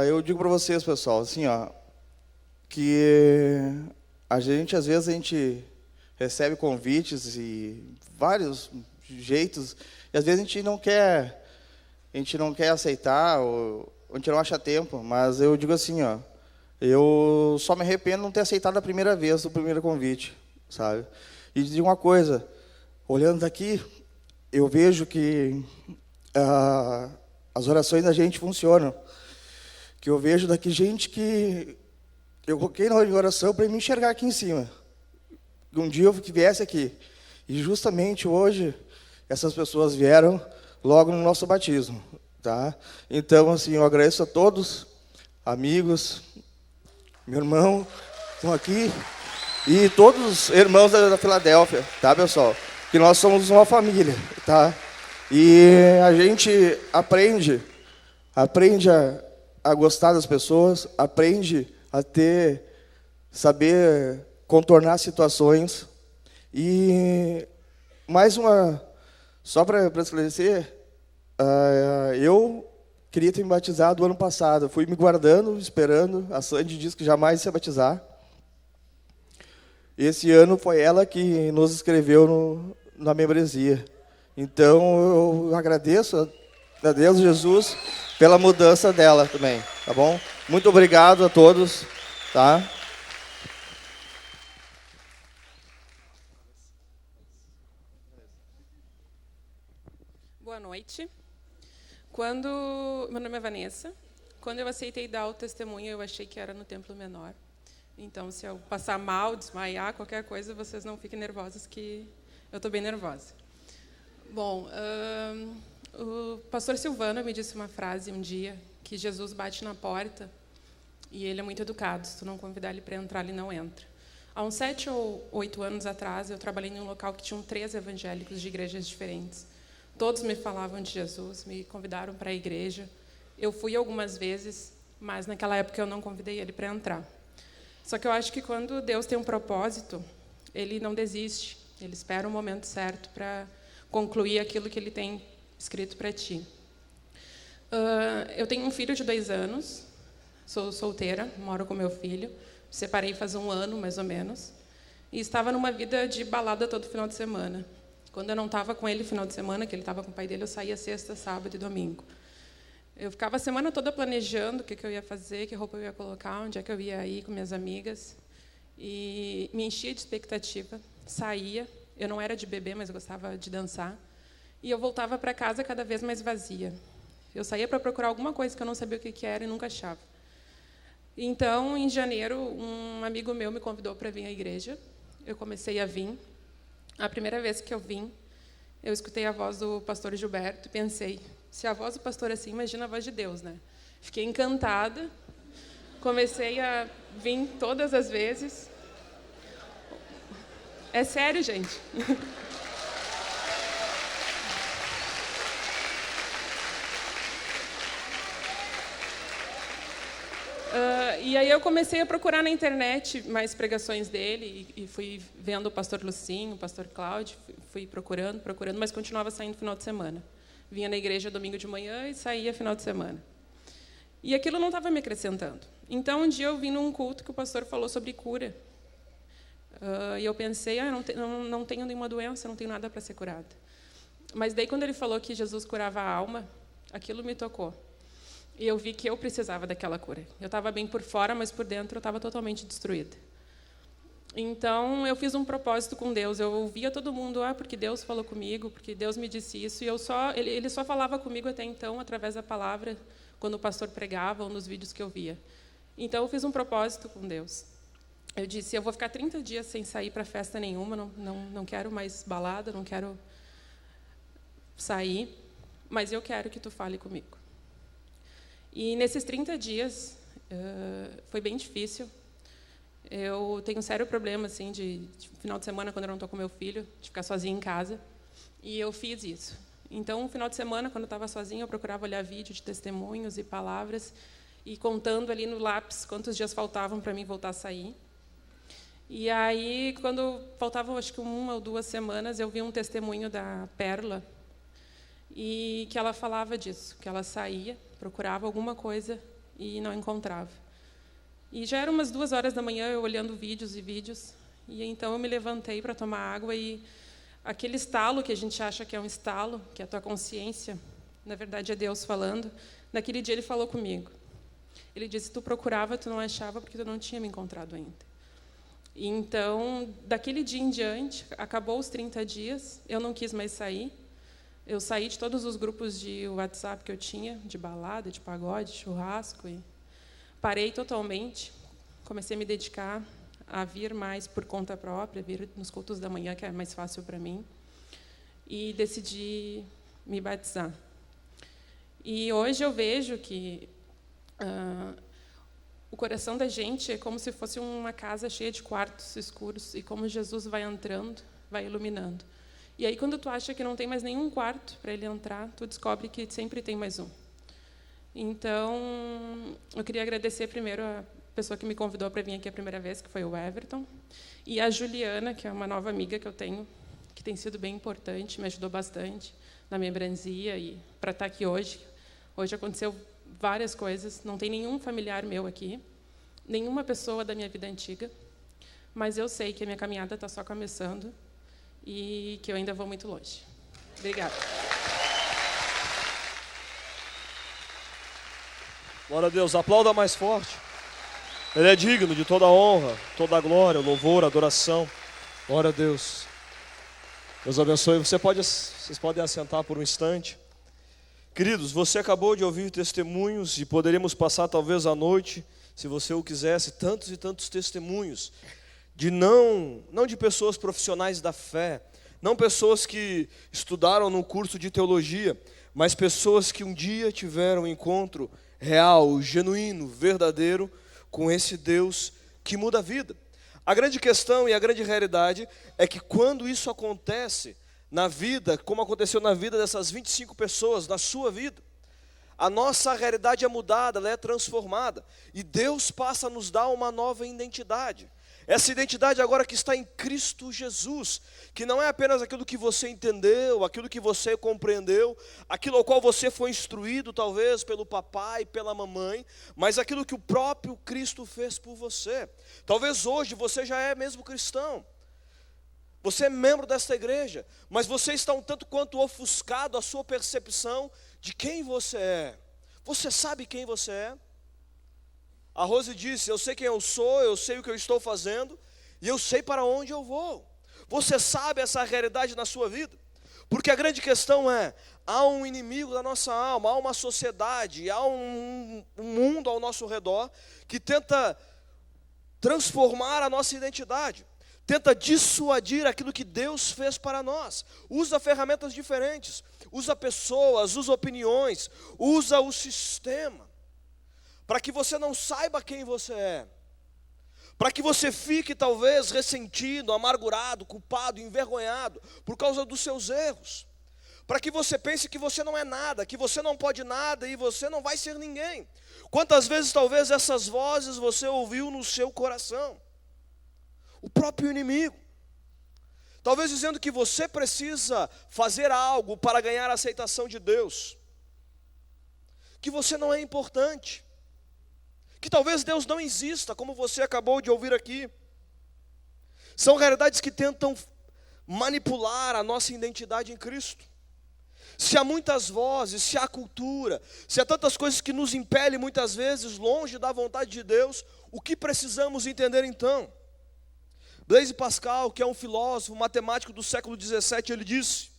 eu digo para vocês, pessoal, assim, ó, que às vezes a gente recebe convites e vários jeitos, e às vezes a gente não quer aceitar, ou a gente não acha tempo, mas eu digo assim, ó, eu só me arrependo de não ter aceitado a primeira vez, o primeiro convite, sabe? E digo uma coisa, olhando daqui, eu vejo que as orações da gente funcionam, que eu vejo daqui gente que eu coloquei na oração para me enxergar aqui em cima. Um dia eu viesse aqui. E justamente hoje, essas pessoas vieram logo no nosso batismo. Tá? Então, assim, eu agradeço a todos, amigos, meu irmão, estão aqui, e todos os irmãos da Filadélfia, tá, pessoal? Que nós somos uma família, tá? E a gente aprende a gostar das pessoas, aprende a saber contornar situações. E mais só para esclarecer, eu queria ter me batizado ano passado, fui me guardando, esperando, a Sandy disse que jamais ia batizar. Esse ano foi ela que nos inscreveu na membresia. Então eu agradeço a Deus Jesus pela mudança dela também, tá bom? Muito obrigado a todos, tá? Boa noite. Meu nome é Vanessa. Quando eu aceitei dar o testemunho, eu achei que era no templo menor. Então, se eu passar mal, desmaiar, qualquer coisa, vocês não fiquem nervosos, que eu estou bem nervosa. Bom, o pastor Silvano me disse uma frase um dia, que Jesus bate na porta e ele é muito educado. Se tu não convidar ele para entrar, ele não entra. Há uns 7 ou 8 anos atrás, eu trabalhei em um local que tinham 3 evangélicos de igrejas diferentes. Todos me falavam de Jesus, me convidaram para a igreja. Eu fui algumas vezes, mas naquela época eu não convidei ele para entrar. Só que eu acho que quando Deus tem um propósito, ele não desiste. Ele espera o momento certo para concluir aquilo que ele tem escrito para ti. Eu tenho um filho de 2 anos, sou solteira, moro com meu filho. Separei faz 1 ano, mais ou menos. E estava numa vida de balada todo final de semana. Quando eu não estava com ele final de semana, que ele estava com o pai dele, eu saía sexta, sábado e domingo. Eu ficava a semana toda planejando o que eu ia fazer, que roupa eu ia colocar, onde é que eu ia ir com minhas amigas. E me enchia de expectativa, saía. Eu não era de beber, mas eu gostava de dançar. E eu voltava para casa cada vez mais vazia. Eu saía para procurar alguma coisa que eu não sabia o que era e nunca achava. Então, em janeiro, um amigo meu me convidou para vir à igreja. Eu comecei a vir. A primeira vez que eu vim, eu escutei a voz do pastor Gilberto e pensei, se a voz do pastor é assim, imagina a voz de Deus, né? Fiquei encantada, comecei a vir todas as vezes. É sério, gente. E aí eu comecei a procurar na internet mais pregações dele e fui vendo o pastor Lucinho, o pastor Cláudio, fui procurando, mas continuava saindo final de semana. Vinha na igreja domingo de manhã e saía final de semana. E aquilo não estava me acrescentando. Então, um dia eu vim num culto que o pastor falou sobre cura. E eu pensei, não tenho nenhuma doença, não tenho nada para ser curada. Mas daí, quando ele falou que Jesus curava a alma, aquilo me tocou. E eu vi que eu precisava daquela cura. Eu estava bem por fora, mas por dentro eu estava totalmente destruída. Então, eu fiz um propósito com Deus. Eu ouvia todo mundo, porque Deus falou comigo, porque Deus me disse isso. E ele só falava comigo até então, através da palavra, quando o pastor pregava ou nos vídeos que eu via. Então, eu fiz um propósito com Deus. Eu disse, eu vou ficar 30 dias sem sair para festa nenhuma, não quero mais balada, não quero sair, mas eu quero que tu fale comigo. E nesses 30 dias, foi bem difícil. Eu tenho um sério problema assim, de final de semana, quando eu não estou com meu filho, de ficar sozinha em casa. E eu fiz isso. Então, no final de semana, quando eu estava sozinha, eu procurava olhar vídeo de testemunhos e palavras, e contando ali no lápis quantos dias faltavam para mim voltar a sair. E aí, quando faltavam, acho que 1 ou 2 semanas, eu vi um testemunho da Perla, e que ela falava disso, que ela saía, procurava alguma coisa e não encontrava. E já eram umas 2 horas da manhã, eu olhando vídeos e vídeos, e então eu me levantei para tomar água, e aquele estalo que a gente acha que é um estalo, que é a tua consciência, na verdade é Deus falando. Naquele dia ele falou comigo. Ele disse, tu procurava, tu não achava, porque tu não tinha me encontrado ainda. E então, daquele dia em diante, acabou os 30 dias, eu não quis mais sair. Eu saí de todos os grupos de WhatsApp que eu tinha, de balada, de pagode, churrasco, e parei totalmente. Comecei a me dedicar a vir mais por conta própria, vir nos cultos da manhã, que é mais fácil para mim, e decidi me batizar. E hoje eu vejo que o coração da gente é como se fosse uma casa cheia de quartos escuros, e como Jesus vai entrando, vai iluminando. E aí, quando tu acha que não tem mais nenhum quarto para ele entrar, tu descobre que sempre tem mais um. Então, eu queria agradecer primeiro a pessoa que me convidou para vir aqui a primeira vez, que foi o Everton, e a Juliana, que é uma nova amiga que eu tenho, que tem sido bem importante, me ajudou bastante na membresia e para estar aqui hoje. Hoje aconteceu várias coisas, não tem nenhum familiar meu aqui, nenhuma pessoa da minha vida antiga, mas eu sei que a minha caminhada está só começando e que eu ainda vou muito longe. Obrigada. Glória a Deus, aplauda mais forte. Ele é digno de toda a honra, toda a glória, louvor, adoração. Glória a Deus. Deus abençoe. Vocês podem assentar por um instante. Queridos, você acabou de ouvir testemunhos e poderíamos passar talvez a noite, se você o quisesse, tantos e tantos testemunhos de não de pessoas profissionais da fé, não pessoas que estudaram no curso de teologia, mas pessoas que um dia tiveram um encontro real, genuíno, verdadeiro com esse Deus que muda a vida. A grande questão e a grande realidade é que quando isso acontece na vida, como aconteceu na vida dessas 25 pessoas, na sua vida, a nossa realidade é mudada, ela é transformada, e Deus passa a nos dar uma nova identidade. Essa identidade agora que está em Cristo Jesus, que não é apenas aquilo que você entendeu, aquilo que você compreendeu, aquilo ao qual você foi instruído talvez pelo papai, pela mamãe, mas aquilo que o próprio Cristo fez por você. Talvez hoje você já é mesmo cristão, você é membro desta igreja, mas você está um tanto quanto ofuscado a sua percepção de quem você é. Você sabe quem você é? A Rose disse, eu sei quem eu sou, eu sei o que eu estou fazendo, e eu sei para onde eu vou. Você sabe essa realidade na sua vida? Porque a grande questão é, há um inimigo da nossa alma, há uma sociedade, há um mundo ao nosso redor, que tenta transformar a nossa identidade, tenta dissuadir aquilo que Deus fez para nós, usa ferramentas diferentes, usa pessoas, usa opiniões, usa o sistema, para que você não saiba quem você é, para que você fique talvez ressentido, amargurado, culpado, envergonhado por causa dos seus erros, para que você pense que você não é nada, que você não pode nada e você não vai ser ninguém. Quantas vezes talvez essas vozes você ouviu no seu coração? O próprio inimigo, talvez dizendo que você precisa fazer algo para ganhar a aceitação de Deus, que você não é importante, que talvez Deus não exista, como você acabou de ouvir aqui. São realidades que tentam manipular a nossa identidade em Cristo. Se há muitas vozes, se há cultura, se há tantas coisas que nos impelem muitas vezes longe da vontade de Deus, o que precisamos entender então? Blaise Pascal, que é um filósofo, matemático do século XVII, ele disse,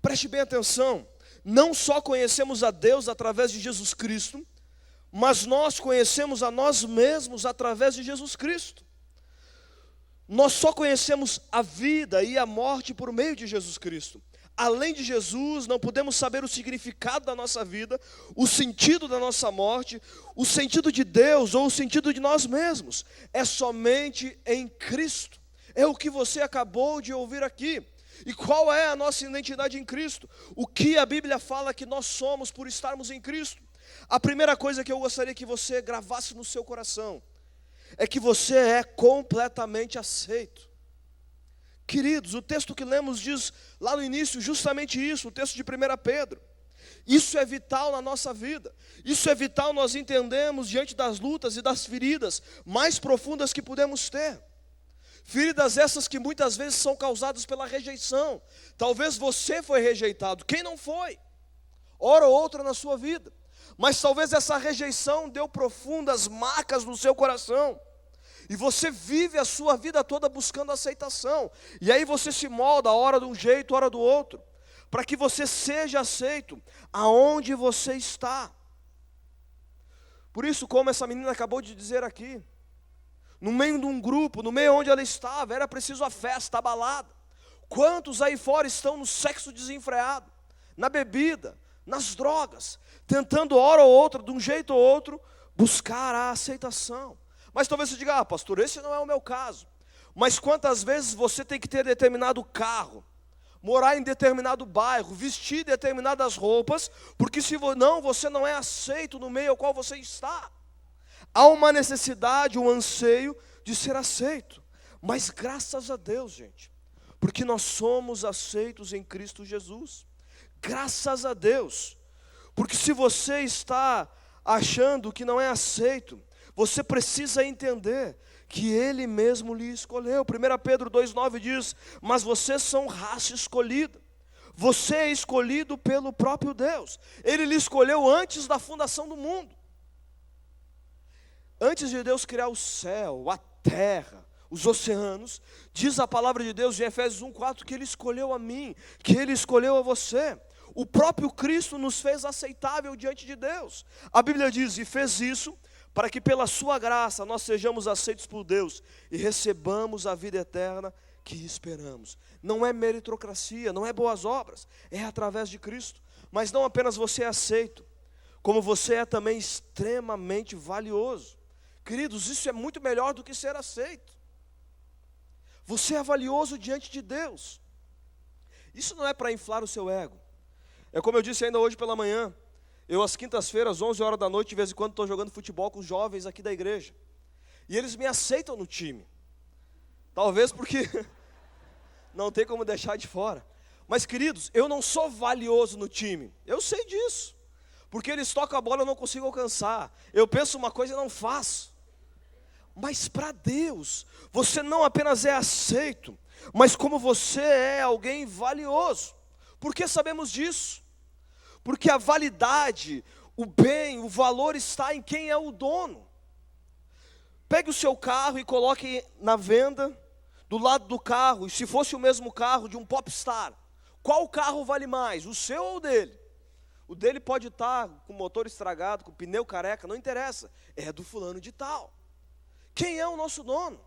preste bem atenção, não só conhecemos a Deus através de Jesus Cristo, mas nós conhecemos a nós mesmos através de Jesus Cristo. Nós só conhecemos a vida e a morte por meio de Jesus Cristo. Além de Jesus, não podemos saber o significado da nossa vida, o sentido da nossa morte, o sentido de Deus ou o sentido de nós mesmos. É somente em Cristo. É o que você acabou de ouvir aqui. E qual é a nossa identidade em Cristo? O que a Bíblia fala que nós somos por estarmos em Cristo? A primeira coisa que eu gostaria que você gravasse no seu coração é que você é completamente aceito. Queridos, o texto que lemos diz lá no início justamente isso, o texto de 1 Pedro. Isso é vital na nossa vida. Isso é vital nós entendemos diante das lutas e das feridas mais profundas que podemos ter. Feridas essas que muitas vezes são causadas pela rejeição. Talvez você foi rejeitado, quem não foi? Hora ou outra na sua vida. Mas talvez essa rejeição deu profundas marcas no seu coração. E você vive a sua vida toda buscando aceitação. E aí você se molda, hora de um jeito, hora do outro. Para que você seja aceito aonde você está. Por isso, como essa menina acabou de dizer aqui, no meio de um grupo, no meio onde ela estava, era preciso a festa, a balada. Quantos aí fora estão no sexo desenfreado, na bebida, nas drogas, tentando hora ou outra, de um jeito ou outro, buscar a aceitação. Mas talvez você diga, pastor, esse não é o meu caso. Mas quantas vezes você tem que ter determinado carro, morar em determinado bairro, vestir determinadas roupas, porque se não, você não é aceito no meio ao qual você está. Há uma necessidade, um anseio de ser aceito. Mas graças a Deus, gente, porque nós somos aceitos em Cristo Jesus. Graças a Deus. Porque se você está achando que não é aceito, você precisa entender que Ele mesmo lhe escolheu. 1 Pedro 2,9 diz, mas vocês são raça escolhida. Você é escolhido pelo próprio Deus. Ele lhe escolheu antes da fundação do mundo. Antes de Deus criar o céu, a terra, os oceanos, diz a palavra de Deus em Efésios 1,4 que Ele escolheu a mim, que Ele escolheu a você. O próprio Cristo nos fez aceitável diante de Deus. A Bíblia diz, e fez isso para que pela sua graça nós sejamos aceitos por Deus e recebamos a vida eterna que esperamos. Não é meritocracia, não é boas obras, é através de Cristo. Mas não apenas você é aceito, como você é também extremamente valioso. Queridos, isso é muito melhor do que ser aceito. Você é valioso diante de Deus. Isso não é para inflar o seu ego. É como eu disse ainda hoje pela manhã. Eu, às quintas-feiras, 11 horas da noite, de vez em quando estou jogando futebol com os jovens aqui da igreja. E eles me aceitam no time. Talvez porque não tem como deixar de fora. Mas, queridos, eu não sou valioso no time. Eu sei disso. Porque eles tocam a bola e eu não consigo alcançar. Eu penso uma coisa e não faço. Mas para Deus, você não apenas é aceito, mas como você é alguém valioso. Por que sabemos disso? Porque a validade, o bem, o valor está em quem é o dono. Pegue o seu carro e coloque na venda, do lado do carro, e se fosse o mesmo carro de um popstar, qual carro vale mais, o seu ou o dele? O dele pode estar com o motor estragado, com o pneu careca, não interessa, é do fulano de tal. Quem é o nosso dono?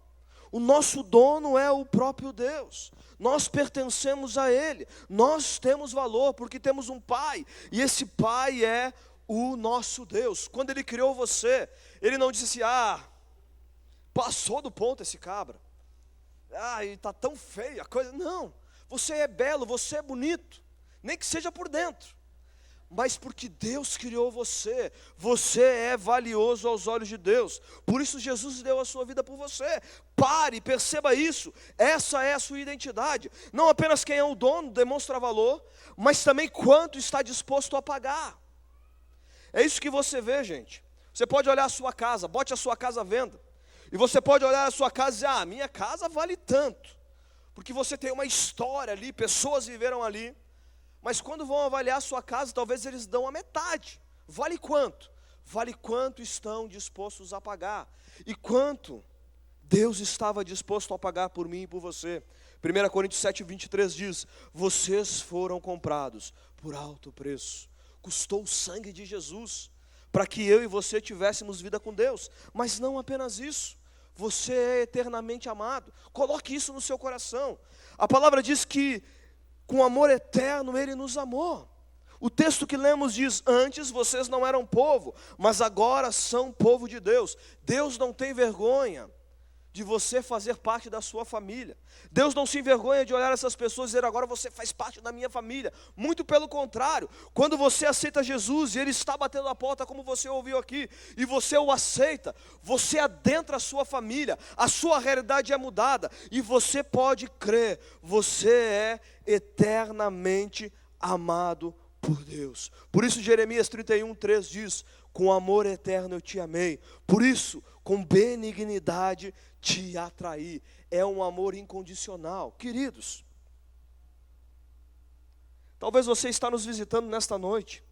O nosso dono é o próprio Deus. Nós pertencemos a Ele. Nós temos valor porque temos um Pai. E esse Pai é o nosso Deus. Quando Ele criou você, Ele não disse assim, passou do ponto esse cabra. E está tão feio a coisa. Não, você é belo, você é bonito. Nem que seja por dentro. Mas porque Deus criou você, você é valioso aos olhos de Deus. Por isso Jesus deu a sua vida por você. Pare, perceba isso. Essa é a sua identidade. Não apenas quem é o dono demonstra valor, mas também quanto está disposto a pagar. É isso que você vê, gente. Você pode olhar a sua casa, bote a sua casa à venda. E você pode olhar a sua casa e dizer, minha casa vale tanto. Porque você tem uma história ali, pessoas viveram ali. Mas quando vão avaliar a sua casa, talvez eles dão a metade. Vale quanto? Vale quanto estão dispostos a pagar. E quanto Deus estava disposto a pagar por mim e por você. 1 Coríntios 7:23 diz: vocês foram comprados por alto preço. Custou o sangue de Jesus para que eu e você tivéssemos vida com Deus. Mas não apenas isso. Você é eternamente amado. Coloque isso no seu coração. A palavra diz que com amor eterno Ele nos amou. O texto que lemos diz: antes vocês não eram povo, mas agora são povo de Deus. Deus não tem vergonha de você fazer parte da sua família. Deus não se envergonha de olhar essas pessoas e dizer: agora você faz parte da minha família. Muito pelo contrário, quando você aceita Jesus e Ele está batendo a porta, como você ouviu aqui, e você o aceita, você adentra a sua família, a sua realidade é mudada, e você pode crer, você é eternamente amado por Deus. Por isso Jeremias 31:3 diz: com amor eterno eu te amei, por isso com benignidade te atraí. É um amor incondicional. Queridos, talvez você está nos visitando nesta noite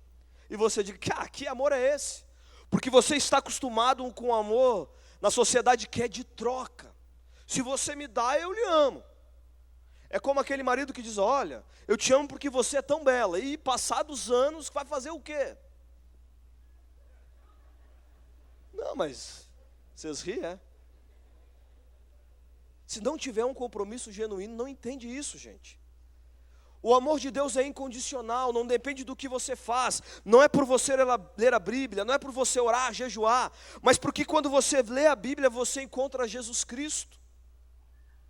e você diga: que amor é esse? Porque você está acostumado com amor na sociedade que é de troca. Se você me dá, eu lhe amo. É como aquele marido que diz: olha, eu te amo porque você é tão bela. E passados anos, vai fazer o quê? Não, mas vocês riem, é? Se não tiver um compromisso genuíno, não entende isso, gente. O amor de Deus é incondicional, não depende do que você faz. Não é por você ler a Bíblia, não é por você orar, jejuar, mas porque quando você lê a Bíblia, você encontra Jesus Cristo.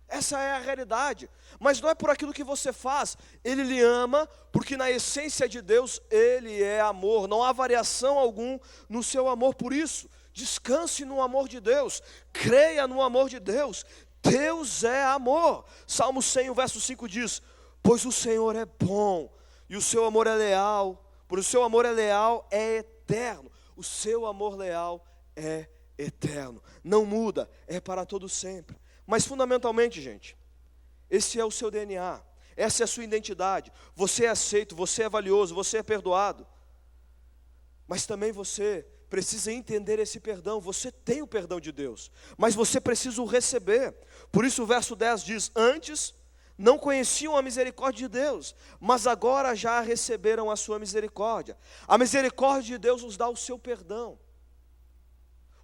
Essa é a realidade. Mas não é por aquilo que você faz. Ele lhe ama, porque na essência de Deus, Ele é amor. Não há variação alguma no seu amor. Por isso, descanse no amor de Deus. Creia no amor de Deus. Deus é amor. Salmo 100, verso 5 diz: pois o Senhor é bom, e o seu amor é leal. Por o seu amor é leal, é eterno. O seu amor leal é eterno. Não muda, é para todo sempre. Mas fundamentalmente, gente, esse é o seu DNA, essa é a sua identidade. Você é aceito, você é valioso, você é perdoado. Mas também você precisa entender esse perdão. Você tem o perdão de Deus, mas você precisa o receber. Por isso o verso 10 diz: antes não conheciam a misericórdia de Deus, mas agora já receberam a sua misericórdia. A misericórdia de Deus nos dá o seu perdão.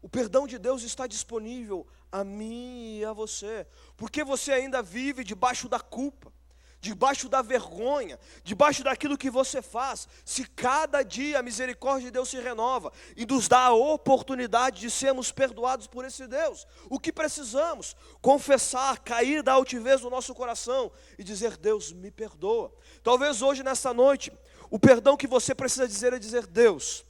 O perdão de Deus está disponível a mim e a você, porque você ainda vive debaixo da culpa, debaixo da vergonha, debaixo daquilo que você faz. Se cada dia a misericórdia de Deus se renova e nos dá a oportunidade de sermos perdoados por esse Deus, o que precisamos? Confessar, cair da altivez do nosso coração e dizer: Deus, me perdoa. Talvez hoje, nessa noite, o perdão que você precisa dizer é dizer: Deus,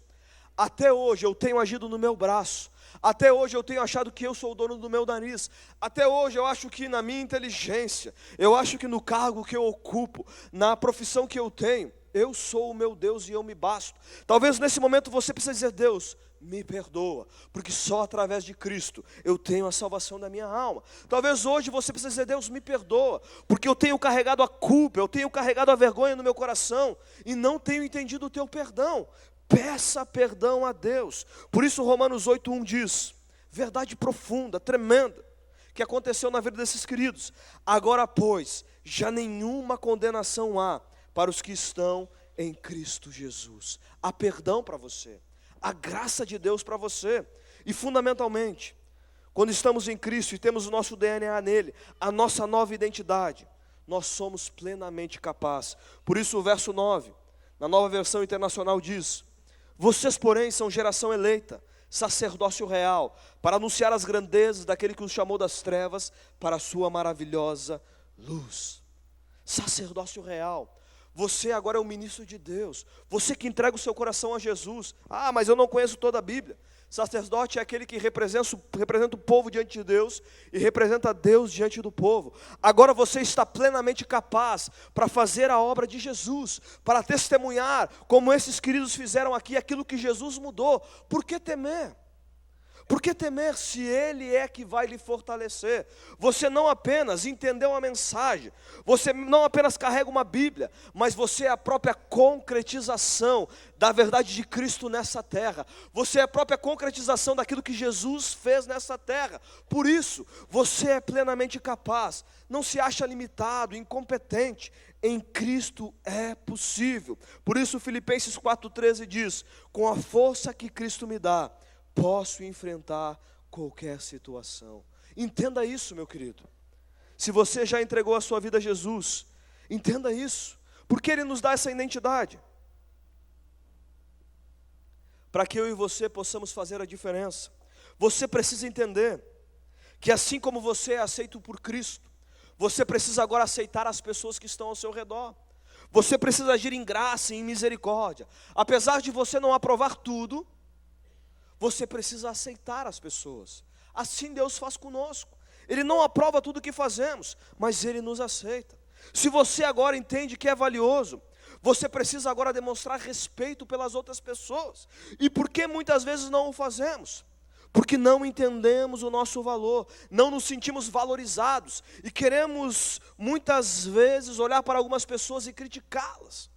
até hoje eu tenho agido no meu braço, até hoje eu tenho achado que eu sou o dono do meu nariz. Até hoje eu acho que na minha inteligência, eu acho que no cargo que eu ocupo, na profissão que eu tenho, eu sou o meu Deus e eu me basto. Talvez nesse momento você precise dizer: Deus, me perdoa, porque só através de Cristo eu tenho a salvação da minha alma. Talvez hoje você precise dizer: Deus, me perdoa, porque eu tenho carregado a culpa, eu tenho carregado a vergonha no meu coração e não tenho entendido o teu perdão. Peça perdão a Deus. Por isso Romanos 8:1 diz, verdade profunda, tremenda, que aconteceu na vida desses queridos: agora, pois, já nenhuma condenação há para os que estão em Cristo Jesus. Há perdão para você, a graça de Deus para você. E fundamentalmente, quando estamos em Cristo e temos o nosso DNA nele, a nossa nova identidade, nós somos plenamente capazes. Por isso o verso 9, na Nova Versão Internacional diz: vocês, porém, são geração eleita, sacerdócio real, para anunciar as grandezas daquele que os chamou das trevas para a sua maravilhosa luz. Sacerdócio real. Você agora é um ministro de Deus. Você que entrega o seu coração a Jesus. Ah, mas eu não conheço toda a Bíblia. Sacerdote é aquele que representa o povo diante de Deus e representa Deus diante do povo. Agora você está plenamente capaz para fazer a obra de Jesus, para testemunhar, como esses queridos fizeram aqui, aquilo que Jesus mudou. Por que temer? Por que temer se Ele é que vai lhe fortalecer? Você não apenas entendeu a mensagem, você não apenas carrega uma Bíblia, mas você é a própria concretização da verdade de Cristo nessa terra. Você é a própria concretização daquilo que Jesus fez nessa terra. Por isso, você é plenamente capaz. Não se acha limitado, incompetente. Em Cristo é possível. Por isso, Filipenses 4,13 diz: com a força que Cristo me dá, posso enfrentar qualquer situação. Entenda isso, meu querido. Se você já entregou a sua vida a Jesus, entenda isso. Porque Ele nos dá essa identidade. Para que eu e você possamos fazer a diferença. Você precisa entender que assim como você é aceito por Cristo, você precisa agora aceitar as pessoas que estão ao seu redor. Você precisa agir em graça e em misericórdia. Apesar de você não aprovar tudo, você precisa aceitar as pessoas. Assim Deus faz conosco. Ele não aprova tudo o que fazemos, mas Ele nos aceita. Se você agora entende que é valioso, você precisa agora demonstrar respeito pelas outras pessoas. E por que muitas vezes não o fazemos? Porque não entendemos o nosso valor, não nos sentimos valorizados e queremos muitas vezes olhar para algumas pessoas e criticá-las.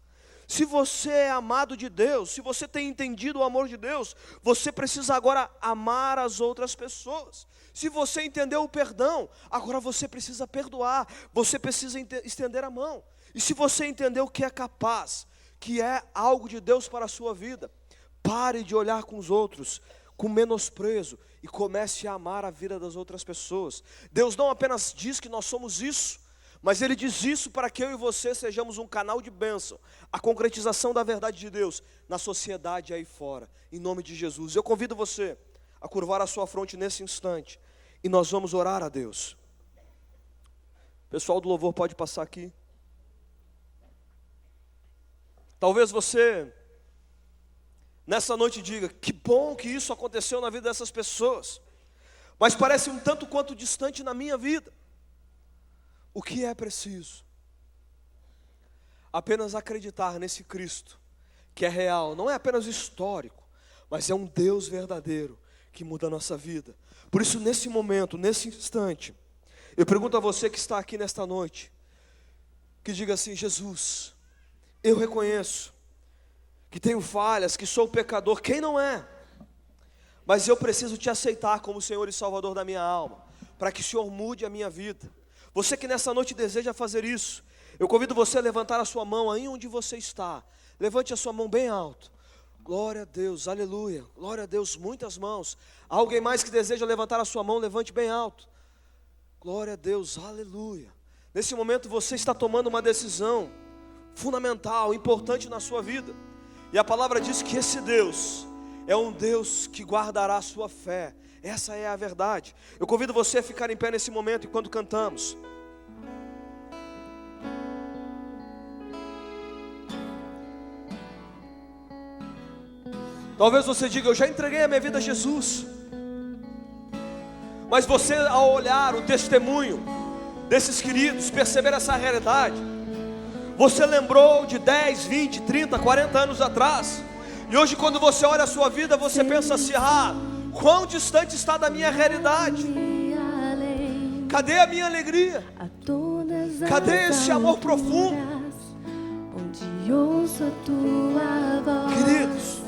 Se você é amado de Deus, se você tem entendido o amor de Deus, você precisa agora amar as outras pessoas. Se você entendeu o perdão, agora você precisa perdoar, você precisa estender a mão. E se você entendeu que é capaz, que é algo de Deus para a sua vida, pare de olhar com os outros com menosprezo e comece a amar a vida das outras pessoas. Deus não apenas diz que nós somos isso, mas Ele diz isso para que eu e você sejamos um canal de bênção, a concretização da verdade de Deus na sociedade aí fora, em nome de Jesus. Eu convido você a curvar a sua fronte nesse instante e nós vamos orar a Deus. O pessoal do louvor pode passar aqui. Talvez você nessa noite diga: que bom que isso aconteceu na vida dessas pessoas, mas parece um tanto quanto distante na minha vida. O que é preciso? Apenas acreditar nesse Cristo, que é real, não é apenas histórico, mas é um Deus verdadeiro, que muda a nossa vida. Por isso, nesse momento, nesse instante, eu pergunto a você que está aqui nesta noite, que diga assim: Jesus, eu reconheço que tenho falhas, que sou pecador. Quem não é? Mas eu preciso te aceitar como Senhor e Salvador da minha alma, para que o Senhor mude a minha vida. Você que nessa noite deseja fazer isso, eu convido você a levantar a sua mão aí onde você está. Levante a sua mão bem alto. Glória a Deus, aleluia, glória a Deus, muitas mãos. Há alguém mais que deseja levantar a sua mão? Levante bem alto. Glória a Deus, aleluia. Nesse momento você está tomando uma decisão fundamental, importante na sua vida. E a palavra diz que esse Deus é um Deus que guardará a sua fé. Essa é a verdade. Eu convido você a ficar em pé nesse momento enquanto cantamos. Talvez você diga: eu já entreguei a minha vida a Jesus. Mas você, ao olhar o testemunho desses queridos, perceber essa realidade, você lembrou de 10, 20, 30, 40 anos atrás. E hoje, quando você olha a sua vida, você pensa assim: quão distante está da minha realidade? Cadê a minha alegria? Cadê esse amor profundo? Queridos,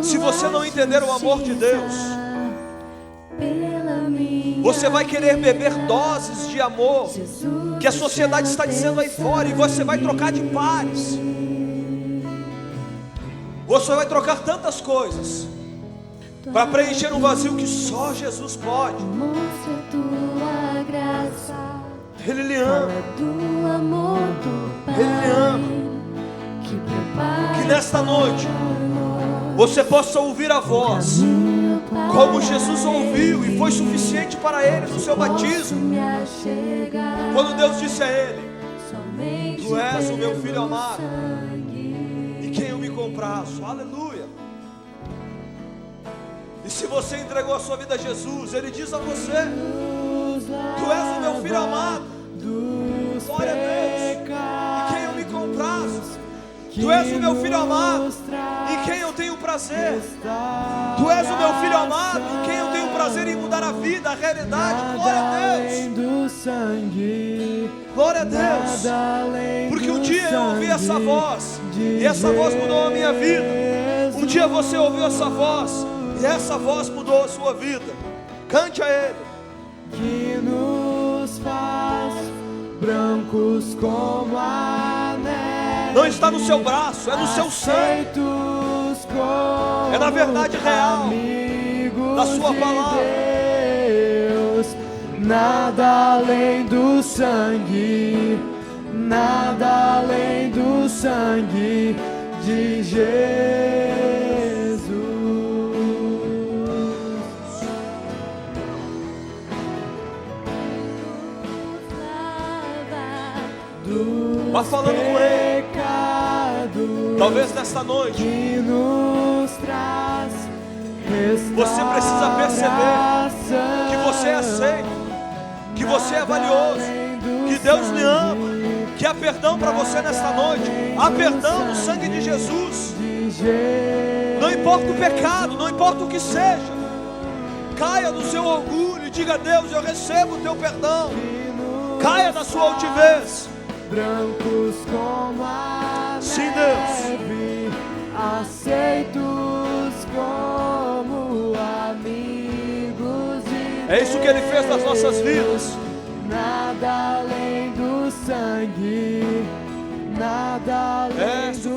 se você não entender o amor de Deus, você vai querer beber doses de amor que a sociedade está dizendo aí fora, e você vai trocar de pares. Você vai trocar tantas coisas para preencher um vazio que só Jesus pode. Ele lhe ama. Ele lhe ama. Que nesta noite você possa ouvir a voz como Jesus ouviu, e foi suficiente para ele no seu batismo, quando Deus disse a ele: tu és o meu filho amado, e quem eu me comprazo. Aleluia. E se você entregou a sua vida a Jesus, Ele diz a você: tu és o meu filho amado, glória a Deus, e quem eu me comprazo. Tu és o meu filho amado, em quem eu tenho prazer. prazer. Tu és o meu Filho amado, em quem eu tenho prazer em mudar a vida, a realidade. Glória a Deus. Glória a Deus. Porque um dia eu ouvi essa voz, e essa voz mudou a minha vida. Um dia você ouviu essa voz, e essa voz mudou a sua vida. Cante a Ele. Que nos faz brancos como a neve. Não está no seu braço, é no seu sangue. É na verdade real da sua palavra. Deus, nada além do sangue, nada além do sangue de Jesus. Vá falando com Ele. Talvez nesta noite você precisa perceber que você é aceito, que você é valioso, que Deus lhe ama, que há perdão para você nesta noite. Há perdão no sangue de Jesus. Não importa o pecado, não importa o que seja, caia do seu orgulho e diga: Deus, eu recebo o teu perdão. Caia da sua altivez. Brancos como a sim, Deus, neve, aceitos como amigos de é isso que Ele fez nas nossas vidas. Nada além do sangue, nada além do